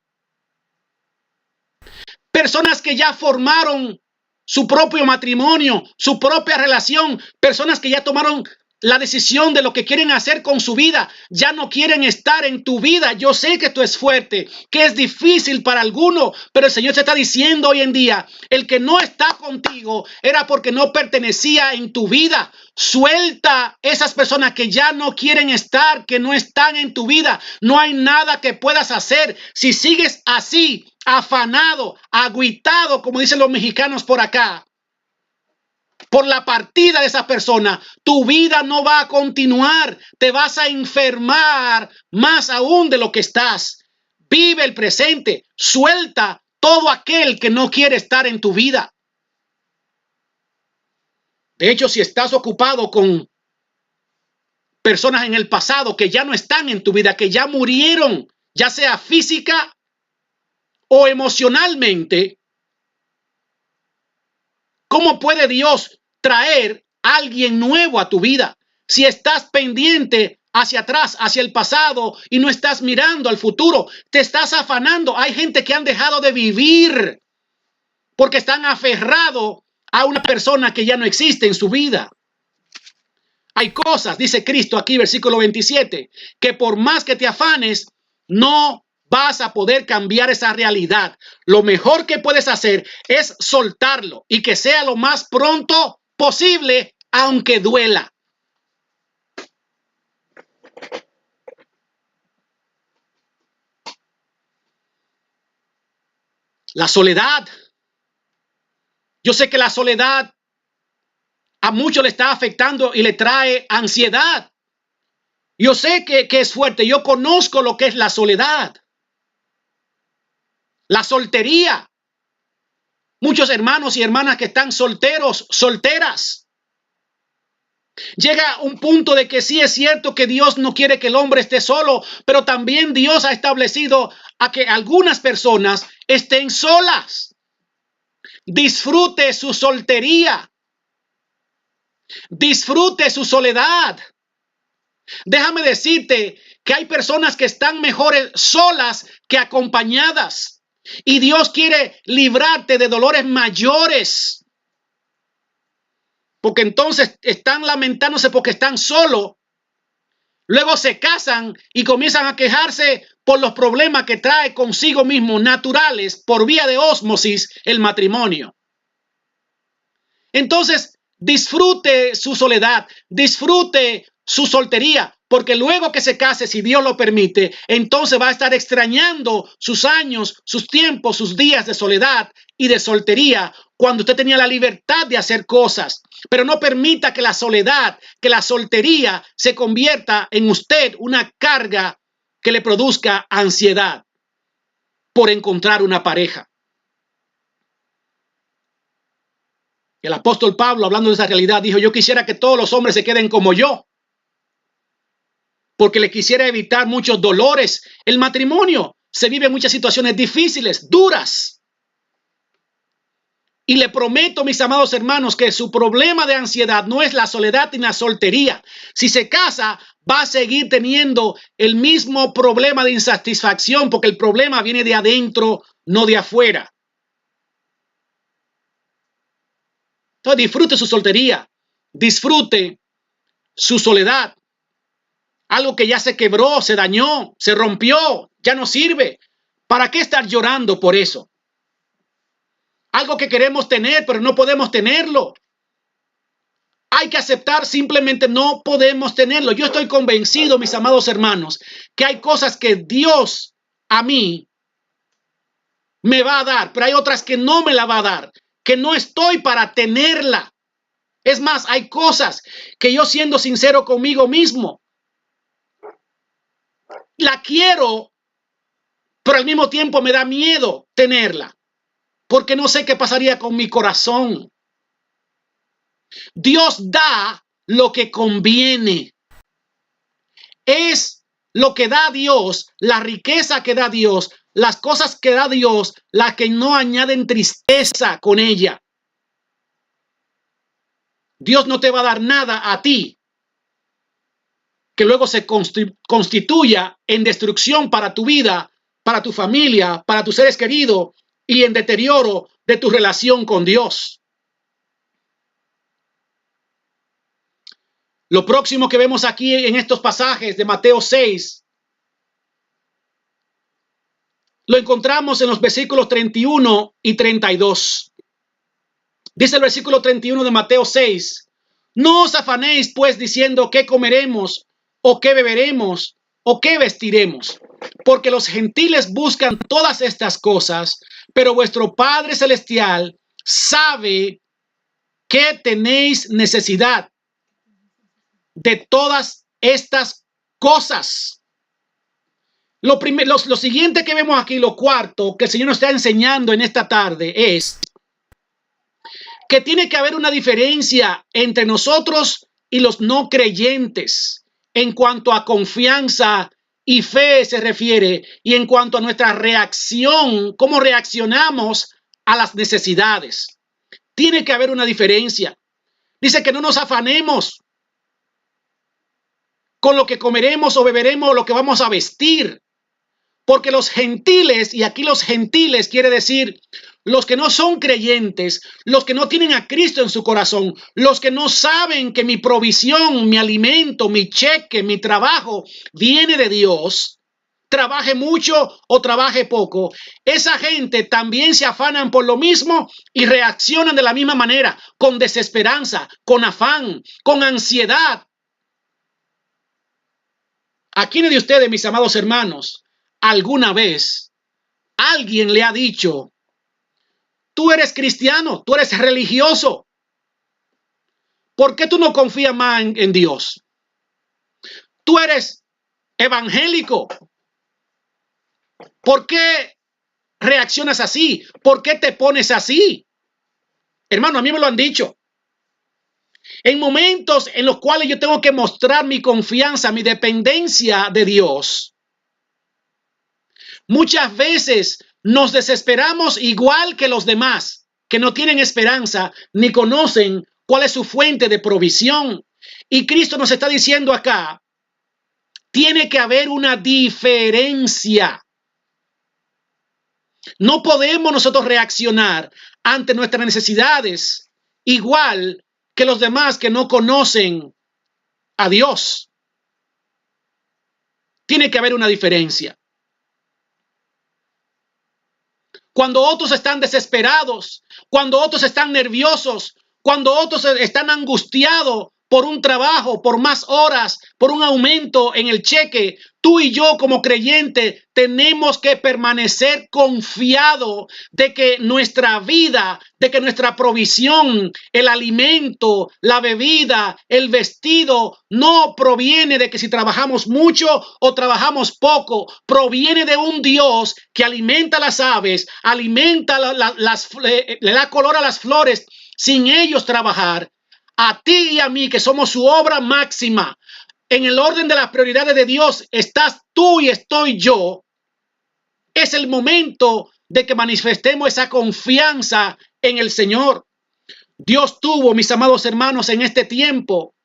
Personas que ya formaron su propio matrimonio, su propia relación, personas que ya tomaron la decisión de lo que quieren hacer con su vida, ya no quieren estar en tu vida. Yo sé que esto es fuerte, que es difícil para alguno, pero el Señor te está diciendo hoy en día: el que no está contigo era porque no pertenecía en tu vida. Suelta esas personas que ya no quieren estar, que no están en tu vida. No hay nada que puedas hacer. Si sigues así, afanado, agüitado, como dicen los mexicanos por acá, por la partida de esa persona, tu vida no va a continuar. Te vas a enfermar más aún de lo que estás. Vive el presente. Suelta todo aquel que no quiere estar en tu vida. De hecho, si estás ocupado con personas en el pasado que ya no están en tu vida, que ya murieron, ya sea física o emocionalmente, ¿cómo puede Dios traer a alguien nuevo a tu vida si estás pendiente hacia atrás, hacia el pasado, y no estás mirando al futuro? Te estás afanando. Hay gente que han dejado de vivir porque están aferrados a una persona que ya no existe en su vida. Hay cosas, dice Cristo aquí, versículo 27, que por más que te afanes, no vas a poder cambiar esa realidad. Lo mejor que puedes hacer es soltarlo y que sea lo más pronto posible, aunque duela. La soledad. Yo sé que la soledad a muchos le está afectando y le trae ansiedad. Yo sé que es fuerte. Yo conozco lo que es la soledad. La soltería. Muchos hermanos y hermanas que están solteros, solteras. Llega un punto de que sí es cierto que Dios no quiere que el hombre esté solo, pero también Dios ha establecido a que algunas personas estén solas. Disfrute su soltería. Disfrute su soledad. Déjame decirte que hay personas que están mejores solas que acompañadas. Y Dios quiere librarte de dolores mayores. Porque entonces están lamentándose porque están solos. Luego se casan y comienzan a quejarse por los problemas que trae consigo mismo naturales por vía de ósmosis el matrimonio. Entonces, disfrute su soledad, disfrute su soltería, porque luego que se case, si Dios lo permite, entonces va a estar extrañando sus años, sus tiempos, sus días de soledad y de soltería, cuando usted tenía la libertad de hacer cosas. Pero no permita que la soledad, que la soltería se convierta en usted una carga que le produzca ansiedad por encontrar una pareja. El apóstol Pablo, hablando de esa realidad, dijo: yo quisiera que todos los hombres se queden como yo, porque le quisiera evitar muchos dolores. El matrimonio se vive en muchas situaciones difíciles, duras. Y le prometo, mis amados hermanos, que su problema de ansiedad no es la soledad ni la soltería. Si se casa, va a seguir teniendo el mismo problema de insatisfacción, porque el problema viene de adentro, no de afuera. Entonces, disfrute su soltería, disfrute su soledad. Algo que ya se quebró, se dañó, se rompió, ya no sirve. ¿Para qué estar llorando por eso? Algo que queremos tener, pero no podemos tenerlo. Hay que aceptar, simplemente no podemos tenerlo. Yo estoy convencido, mis amados hermanos, que hay cosas que Dios a mí me va a dar, pero hay otras que no me la va a dar, que no estoy para tenerla. Es más, hay cosas que yo, siendo sincero conmigo mismo, la quiero, pero al mismo tiempo me da miedo tenerla, porque no sé qué pasaría con mi corazón. Dios da lo que conviene. Es lo que da Dios, la riqueza que da Dios, las cosas que da Dios, las que no añaden tristeza con ella. Dios no te va a dar nada a ti que luego se constituya en destrucción para tu vida, para tu familia, para tus seres queridos y en deterioro de tu relación con Dios. Lo próximo que vemos aquí en estos pasajes de Mateo 6, lo encontramos en los versículos 31 y 32. Dice el versículo 31 de Mateo 6: no os afanéis pues diciendo qué comeremos, o qué beberemos, o qué vestiremos, porque los gentiles buscan todas estas cosas, pero vuestro Padre Celestial sabe que tenéis necesidad de todas estas cosas. Lo siguiente que vemos aquí, lo cuarto que el Señor nos está enseñando en esta tarde, es que tiene que haber una diferencia entre nosotros y los no creyentes en cuanto a confianza y fe se refiere, y en cuanto a nuestra reacción, cómo reaccionamos a las necesidades. Tiene que haber una diferencia. Dice que no nos afanemos con lo que comeremos o beberemos o lo que vamos a vestir. Porque los gentiles, y aquí los gentiles quiere decir los que no son creyentes, los que no tienen a Cristo en su corazón, los que no saben que mi provisión, mi alimento, mi cheque, mi trabajo viene de Dios, trabaje mucho o trabaje poco, esa gente también se afanan por lo mismo y reaccionan de la misma manera, con desesperanza, con afán, con ansiedad. ¿A quiénes de ustedes, mis amados hermanos, alguna vez alguien le ha dicho: tú eres cristiano, tú eres religioso, ¿por qué tú no confías más en Dios? Tú eres evangélico, ¿por qué reaccionas así? ¿Por qué te pones así? Hermano, a mí me lo han dicho. En momentos en los cuales yo tengo que mostrar mi confianza, mi dependencia de Dios, muchas veces nos desesperamos igual que los demás, que no tienen esperanza ni conocen cuál es su fuente de provisión. Y Cristo nos está diciendo acá, tiene que haber una diferencia. No podemos nosotros reaccionar ante nuestras necesidades igual que los demás que no conocen a Dios. Tiene que haber una diferencia. Cuando otros están desesperados, cuando otros están nerviosos, cuando otros están angustiados por un trabajo, por más horas, por un aumento en el cheque, tú y yo como creyentes tenemos que permanecer confiados de que nuestra vida, de que nuestra provisión, el alimento, la bebida, el vestido, no proviene de que si trabajamos mucho o trabajamos poco, proviene de un Dios que alimenta las aves, alimenta le da color a las flores sin ellos trabajar. A ti y a mí, que somos su obra máxima, en el orden de las prioridades de Dios estás tú y estoy yo. Es el momento de que manifestemos esa confianza en el Señor. Dios tuvo, mis amados hermanos, en este tiempo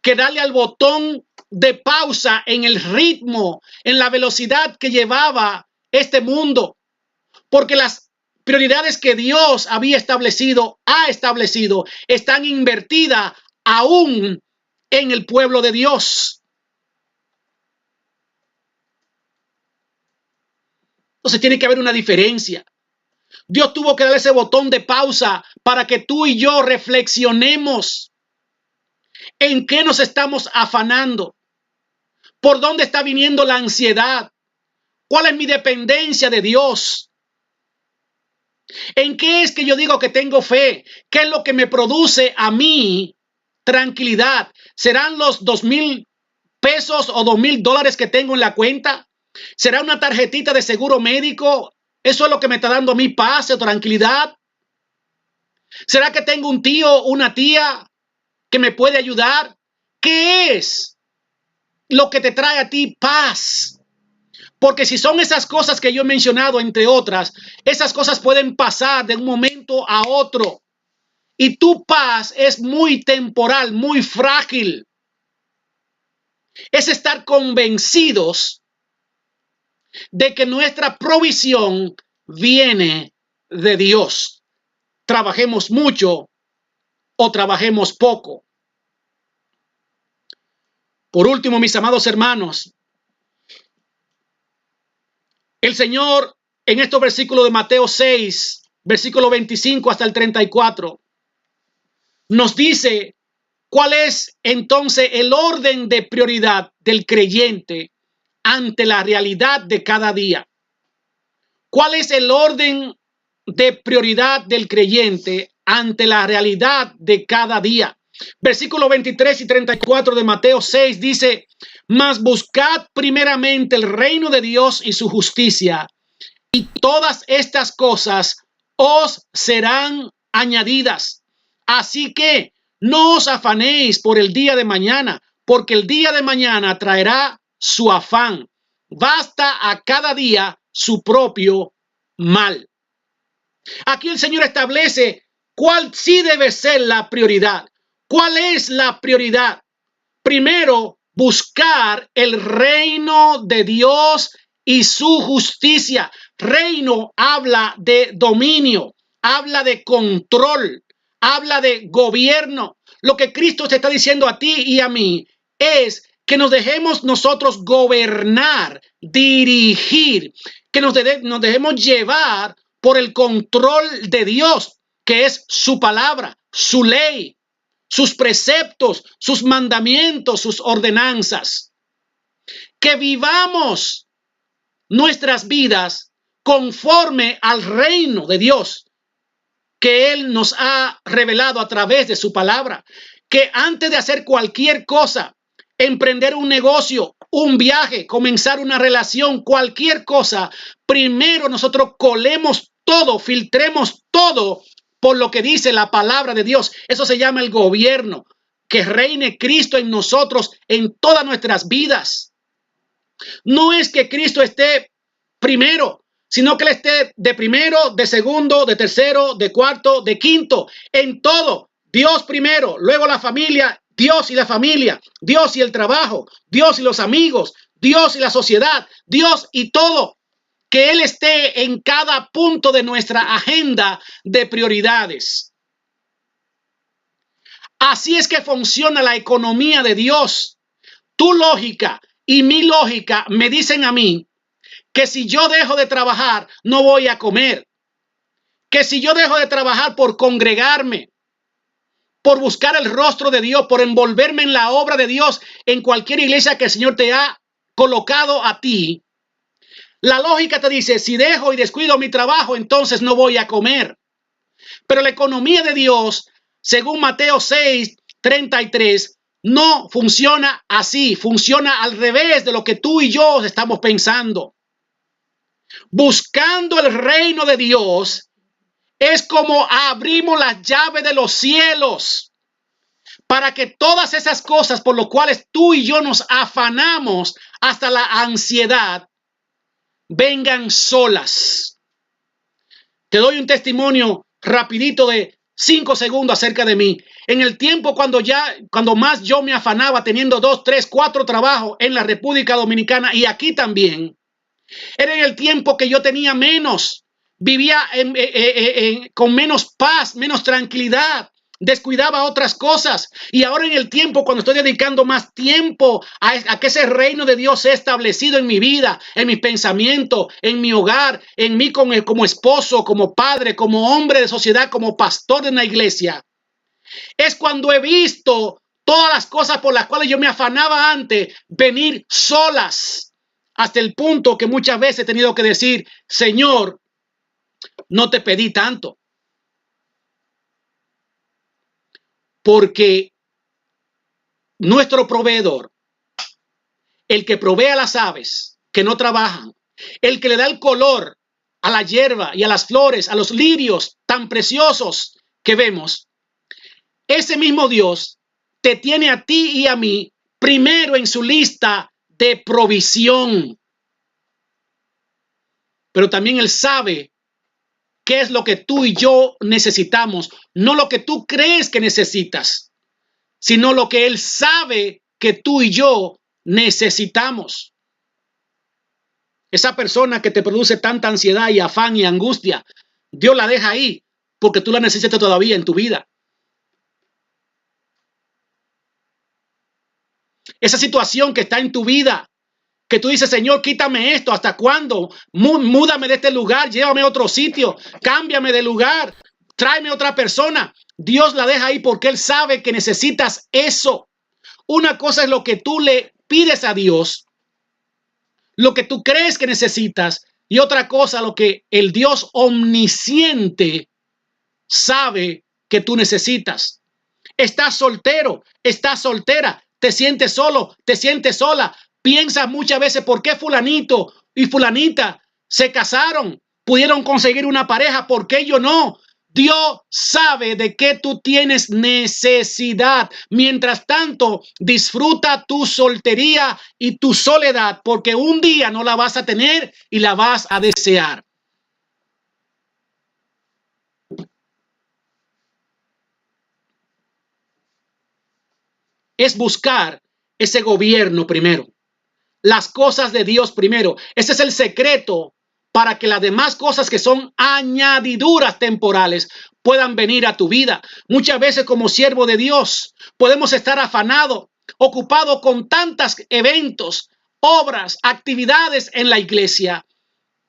que darle al botón de pausa en el ritmo, en la velocidad que llevaba este mundo, porque las prioridades que Dios había establecido, están invertidas aún en el pueblo de Dios. Entonces tiene que haber una diferencia. Dios tuvo que dar ese botón de pausa para que tú y yo reflexionemos en qué nos estamos afanando, por dónde está viniendo la ansiedad, cuál es mi dependencia de Dios. ¿En qué es que yo digo que tengo fe? ¿Qué es lo que me produce a mí tranquilidad? ¿Serán los 2,000 pesos o $2,000 que tengo en la cuenta? ¿Será una tarjetita de seguro médico? ¿Eso es lo que me está dando a mí paz o tranquilidad? ¿Será que tengo un tío o una tía que me puede ayudar? ¿Qué es lo que te trae a ti paz? Porque si son esas cosas que yo he mencionado, entre otras, esas cosas pueden pasar de un momento a otro. Y tu paz es muy temporal, muy frágil. Es estar convencidos de que nuestra provisión viene de Dios. Trabajemos mucho o trabajemos poco. Por último, mis amados hermanos, el Señor en estos versículos de Mateo 6, versículo 25 hasta el 34, nos dice cuál es entonces el orden de prioridad del creyente ante la realidad de cada día. ¿Cuál es el orden de prioridad del creyente ante la realidad de cada día? Versículos 23 y 34 de Mateo 6 dice: mas buscad primeramente el reino de Dios y su justicia, y todas estas cosas os serán añadidas. Así que no os afanéis por el día de mañana, porque el día de mañana traerá su afán. Basta a cada día su propio mal. Aquí el Señor establece cuál sí debe ser la prioridad. ¿Cuál es la prioridad? Primero, buscar el reino de Dios y su justicia. Reino habla de dominio, habla de control, habla de gobierno. Lo que Cristo te está diciendo a ti y a mí es que nos dejemos nosotros gobernar, dirigir, que nos dejemos llevar por el control de Dios, que es su palabra, su ley, sus preceptos, sus mandamientos, sus ordenanzas. Que vivamos nuestras vidas conforme al reino de Dios que Él nos ha revelado a través de su palabra. Que antes de hacer cualquier cosa, emprender un negocio, un viaje, comenzar una relación, cualquier cosa, primero nosotros colemos todo, filtremos todo por lo que dice la palabra de Dios. Eso se llama el gobierno. Que reine Cristo en nosotros, en todas nuestras vidas. No es que Cristo esté primero, sino que Él esté de primero, de segundo, de tercero, de cuarto, de quinto, en todo. Dios primero, luego la familia, Dios y la familia, Dios y el trabajo, Dios y los amigos, Dios y la sociedad, Dios y todo. Que Él esté en cada punto de nuestra agenda de prioridades. Así es que funciona la economía de Dios. Tu lógica y mi lógica me dicen a mí que si yo dejo de trabajar, no voy a comer. Que si yo dejo de trabajar por congregarme, por buscar el rostro de Dios, por envolverme en la obra de Dios, en cualquier iglesia que el Señor te ha colocado a ti, la lógica te dice, si dejo y descuido mi trabajo, entonces no voy a comer. Pero la economía de Dios, según Mateo 6:33, no funciona así, funciona al revés de lo que tú y yo estamos pensando. Buscando el reino de Dios es como abrimos las llaves de los cielos para que todas esas cosas por las cuales tú y yo nos afanamos hasta la ansiedad vengan solas. Te doy un testimonio rapidito de 5 segundos acerca de mí. En el tiempo cuando más yo me afanaba teniendo 2, 3, 4 trabajos en la República Dominicana y aquí también, era en el tiempo que yo tenía menos, vivía con menos paz, menos tranquilidad, descuidaba otras cosas. Y ahora en el tiempo cuando estoy dedicando más tiempo a que ese reino de Dios sea establecido en mi vida, en mis pensamientos, en mi hogar, en mí como esposo, como padre, como hombre de sociedad, como pastor de una iglesia, es cuando he visto todas las cosas por las cuales yo me afanaba antes venir solas. Hasta el punto que muchas veces he tenido que decir, Señor, no te pedí tanto. Porque nuestro proveedor, el que provee a las aves que no trabajan, el que le da el color a la hierba y a las flores, a los lirios tan preciosos que vemos, ese mismo Dios te tiene a ti y a mí primero en su lista de provisión. Pero también Él sabe qué es lo que tú y yo necesitamos, no lo que tú crees que necesitas, sino lo que Él sabe que tú y yo necesitamos. Esa persona que te produce tanta ansiedad y afán y angustia, Dios la deja ahí porque tú la necesitas todavía en tu vida. Esa situación que está en tu vida, que tú dices, Señor, quítame esto, ¿hasta cuándo? Múdame de este lugar, llévame a otro sitio, cámbiame de lugar, tráeme a otra persona. Dios la deja ahí porque Él sabe que necesitas eso. Una cosa es lo que tú le pides a Dios, lo que tú crees que necesitas, y otra cosa lo que el Dios omnisciente sabe que tú necesitas. Estás soltero, estás soltera, te sientes solo, te sientes sola. Piensas muchas veces por qué fulanito y fulanita se casaron, pudieron conseguir una pareja, ¿por qué yo no? Dios sabe de qué tú tienes necesidad. Mientras tanto, disfruta tu soltería y tu soledad, porque un día no la vas a tener y la vas a desear. Es buscar ese gobierno primero, las cosas de Dios primero. Ese es el secreto para que las demás cosas que son añadiduras temporales puedan venir a tu vida. Muchas veces como siervo de Dios podemos estar afanados, ocupado con tantos eventos, obras, actividades en la iglesia,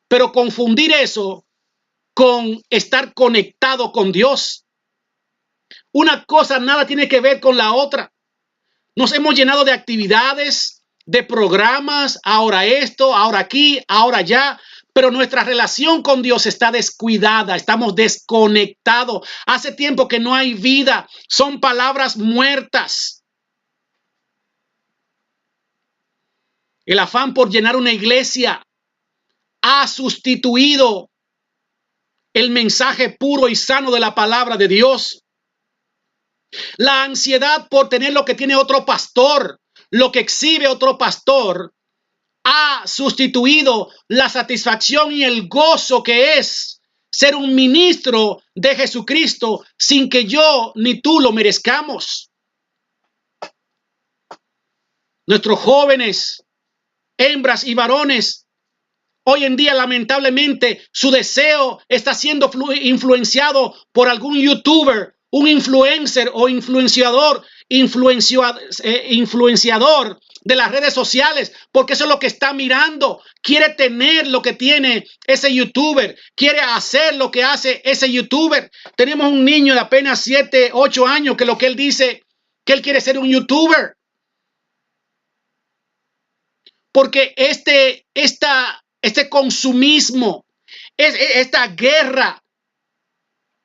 pero confundir eso con estar conectado con Dios. Una cosa nada tiene que ver con la otra. Nos hemos llenado de actividades, de programas, ahora esto, ahora aquí, ahora allá, pero nuestra relación con Dios está descuidada, estamos desconectados. Hace tiempo que no hay vida, son palabras muertas. El afán por llenar una iglesia ha sustituido el mensaje puro y sano de la palabra de Dios. La ansiedad por tener lo que tiene otro pastor, lo que exhibe otro pastor, ha sustituido la satisfacción y el gozo que es ser un ministro de Jesucristo sin que yo ni tú lo merezcamos. Nuestros jóvenes, hembras y varones, hoy en día lamentablemente su deseo está siendo influenciado por algún youtuber, un influencer o influenciador de las redes sociales, porque eso es lo que está mirando. Quiere tener lo que tiene ese youtuber, quiere hacer lo que hace ese youtuber. Tenemos un niño de apenas 7, 8 años que lo que él dice, que él quiere ser un youtuber. Porque este consumismo, esta guerra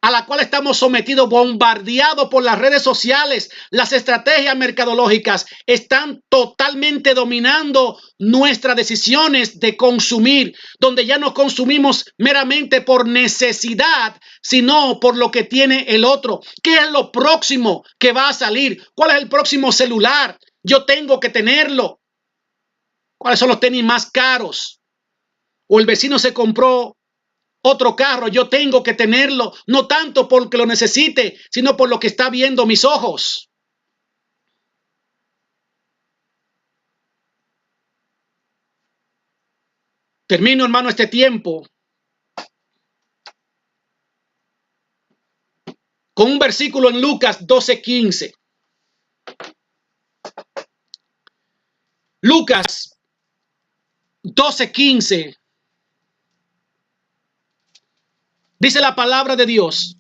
a la cual estamos sometidos, bombardeados por las redes sociales, las estrategias mercadológicas están totalmente dominando nuestras decisiones de consumir, donde ya no consumimos meramente por necesidad, sino por lo que tiene el otro. ¿Qué es lo próximo que va a salir? ¿Cuál es el próximo celular? Yo tengo que tenerlo. ¿Cuáles son los tenis más caros? O el vecino se compró otro carro, yo tengo que tenerlo, no tanto porque lo necesite, sino por lo que está viendo mis ojos. Termino, hermano, este tiempo con un versículo en Lucas 12:15. Lucas 12:15. Dice la palabra de Dios.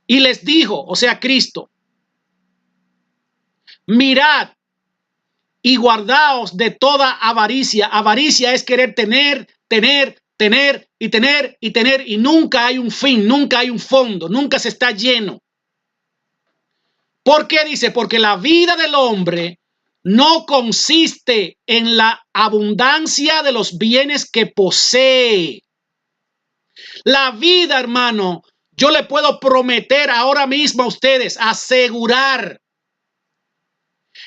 Y les dijo, o sea, Cristo, mirad y guardaos de toda avaricia. Avaricia es querer tener y nunca hay un fin, nunca hay un fondo, nunca se está lleno. ¿Por qué? Dice, porque la vida del hombre no consiste en la abundancia de los bienes que posee. La vida, hermano, yo le puedo prometer ahora mismo a ustedes, asegurar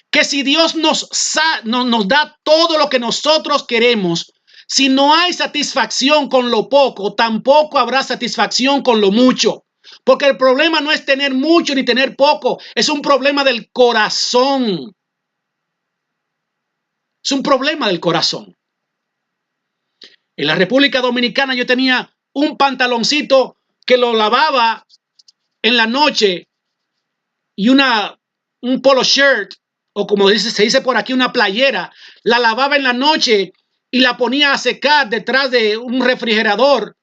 que si Dios nos da todo lo que nosotros queremos, si no hay satisfacción con lo poco, tampoco habrá satisfacción con lo mucho. Porque el problema no es tener mucho ni tener poco, es un problema del corazón. Es un problema del corazón. En la República Dominicana yo tenía un pantaloncito que lo lavaba en la noche y un polo shirt, o como se dice por aquí, una playera, la lavaba en la noche y la ponía a secar detrás de un refrigerador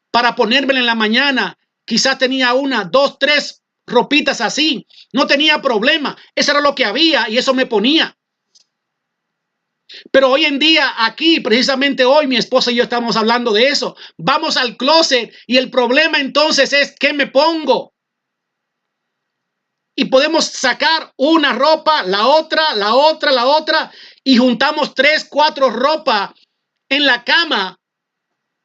para ponérmela en la mañana. Quizás tenía 1, 2, 3 ropitas así. No tenía problema. Eso era lo que había y eso me ponía. Pero hoy en día, aquí, precisamente hoy, mi esposa y yo estamos hablando de eso. Vamos al closet y el problema entonces es ¿qué me pongo? Y podemos sacar una ropa, la otra, y juntamos 3, 4 ropas en la cama,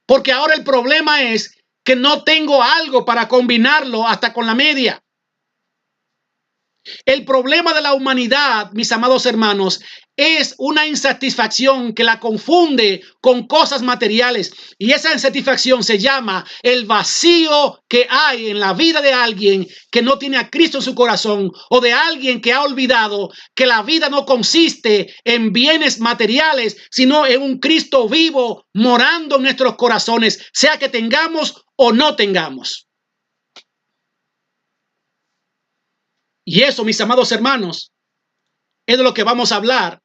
porque ahora el problema es que no tengo algo para combinarlo hasta con la media. El problema de la humanidad, mis amados hermanos, es una insatisfacción que la confunde con cosas materiales. Y esa insatisfacción se llama el vacío que hay en la vida de alguien que no tiene a Cristo en su corazón, o de alguien que ha olvidado que la vida no consiste en bienes materiales, sino en un Cristo vivo morando en nuestros corazones, sea que tengamos o no tengamos. Y eso, mis amados hermanos, es de lo que vamos a hablar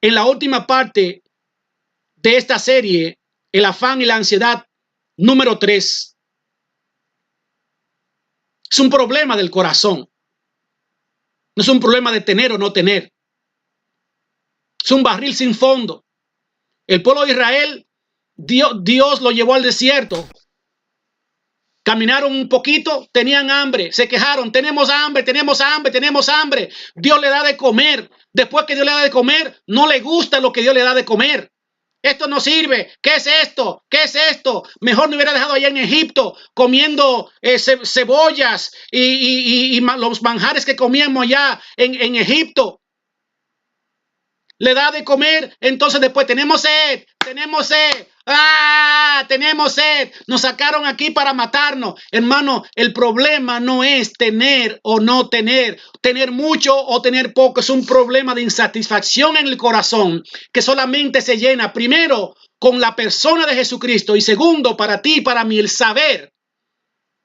en la última parte de esta serie, el afán y la ansiedad número 3. Es un problema del corazón. No es un problema de tener o no tener. Es un barril sin fondo. El pueblo de Israel, Dios lo llevó al desierto. Caminaron un poquito, tenían hambre, se quejaron, tenemos hambre, tenemos hambre, tenemos hambre. Dios le da de comer. Después que Dios le da de comer, no le gusta lo que Dios le da de comer. Esto no sirve. ¿Qué es esto? ¿Qué es esto? Mejor me hubiera dejado allá en Egipto comiendo cebollas y los manjares que comíamos allá en Egipto. Le da de comer, entonces después tenemos sed, tenemos sed. ¡Ah! Tenemos sed. Nos sacaron aquí para matarnos. Hermano, el problema no es tener o no tener, tener mucho o tener poco. Es un problema de insatisfacción en el corazón que solamente se llena, primero, con la persona de Jesucristo y segundo, para ti y para mí, el saber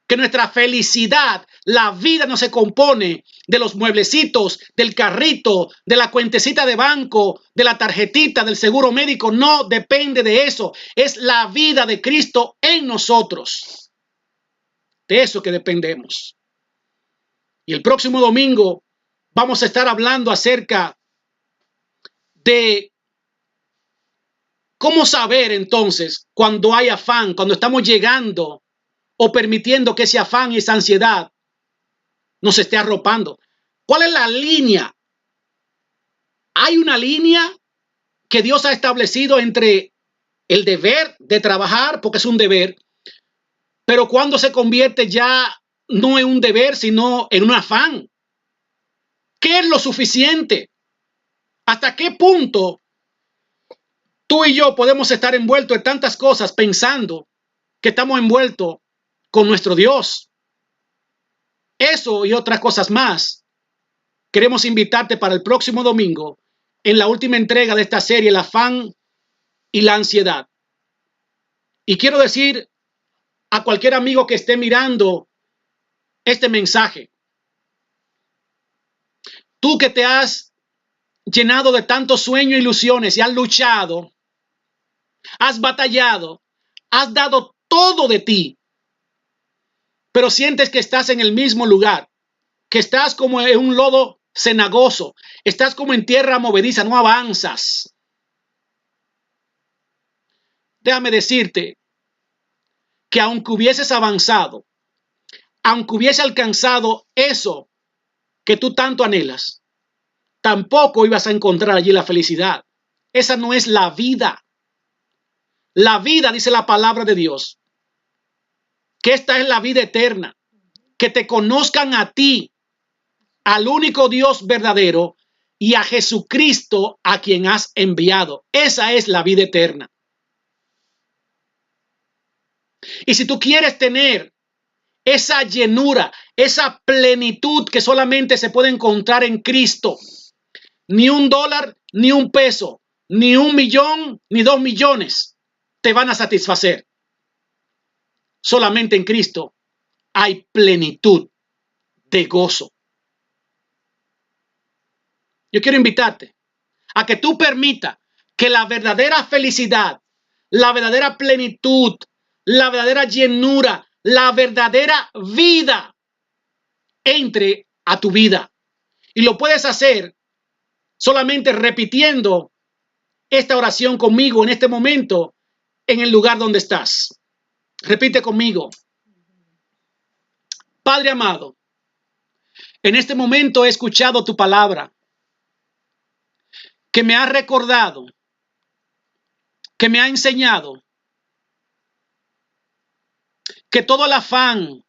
que nuestra felicidad, la vida no se compone de los mueblecitos, del carrito, de la cuentecita de banco, de la tarjetita, del seguro médico. No depende de eso. Es la vida de Cristo en nosotros. De eso que dependemos. Y el próximo domingo vamos a estar hablando acerca de cómo saber entonces cuando hay afán, cuando estamos llegando o permitiendo que ese afán y esa ansiedad nos esté arropando. ¿Cuál es la línea? Hay una línea que Dios ha establecido entre el deber de trabajar, porque es un deber, pero cuando se convierte ya no en un deber, sino en un afán. ¿Qué es lo suficiente? ¿Hasta qué punto tú y yo podemos estar envueltos en tantas cosas pensando que estamos envueltos con nuestro Dios? Eso y otras cosas más. Queremos invitarte para el próximo domingo en la última entrega de esta serie, el afán y la ansiedad. Y quiero decir a cualquier amigo que esté mirando este mensaje, tú que te has llenado de tantos sueños e ilusiones y has luchado, has batallado, has dado todo de ti, pero sientes que estás en el mismo lugar, que estás como en un lodo cenagoso, estás como en tierra movediza, no avanzas. Déjame decirte que aunque hubieses avanzado, aunque hubiese alcanzado eso que tú tanto anhelas, tampoco ibas a encontrar allí la felicidad. Esa no es la vida. La vida, dice la palabra de Dios, que esta es la vida eterna, que te conozcan a ti, al único Dios verdadero, y a Jesucristo a quien has enviado. Esa es la vida eterna. Y si tú quieres tener esa llenura, esa plenitud que solamente se puede encontrar en Cristo, ni $1, ni $1, ni 1.000.000, ni 2.000.000 te van a satisfacer. Solamente en Cristo hay plenitud de gozo. Yo quiero invitarte a que tú permitas que la verdadera felicidad, la verdadera plenitud, la verdadera llenura, la verdadera vida entre a tu vida. Y lo puedes hacer solamente repitiendo esta oración conmigo en este momento en el lugar donde estás. Repite conmigo. Padre amado, en este momento he escuchado tu palabra que me ha recordado, que me ha enseñado que todo el afán,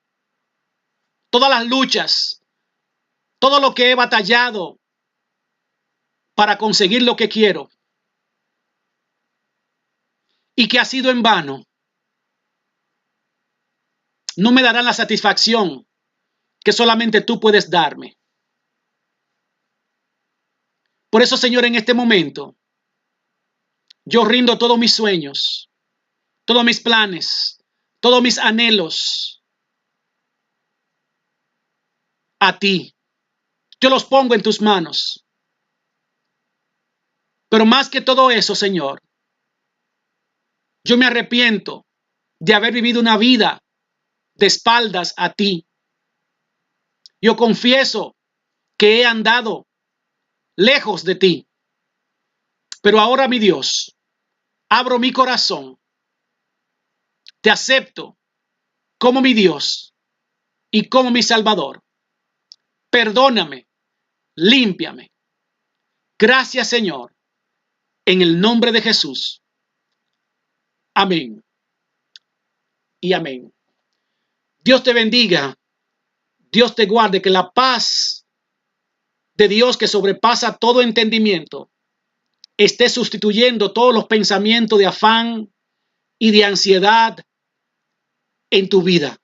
todas las luchas, todo lo que he batallado para conseguir lo que quiero y que ha sido en vano, no me darán la satisfacción que solamente tú puedes darme. Por eso, Señor, en este momento, yo rindo todos mis sueños, todos mis planes, todos mis anhelos a ti. Yo los pongo en tus manos. Pero más que todo eso, Señor, yo me arrepiento de haber vivido una vida de espaldas a ti. Yo confieso que he andado lejos de ti. Pero ahora, mi Dios, abro mi corazón. Te acepto como mi Dios y como mi Salvador. Perdóname, límpiame. Gracias, Señor, en el nombre de Jesús. Amén y amén. Dios te bendiga. Dios te guarde. Que la paz de Dios, que sobrepasa todo entendimiento, esté sustituyendo todos los pensamientos de afán y de ansiedad en tu vida.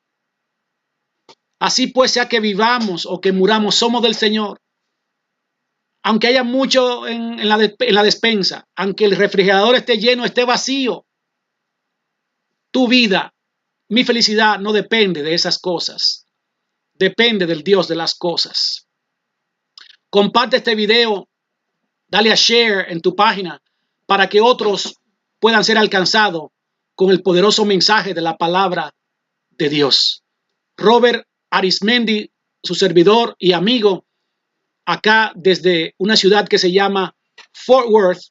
Así pues, sea que vivamos o que muramos, somos del Señor. Aunque haya mucho en la despensa, aunque el refrigerador esté lleno, esté vacío, tu vida, mi felicidad no depende de esas cosas. Depende del Dios de las cosas. Comparte este video, dale a share en tu página para que otros puedan ser alcanzados con el poderoso mensaje de la palabra de Dios. Robert Arismendi, su servidor y amigo, acá desde una ciudad que se llama Fort Worth,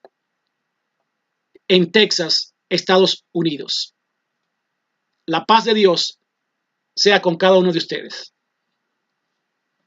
en Texas, Estados Unidos. La paz de Dios sea con cada uno de ustedes.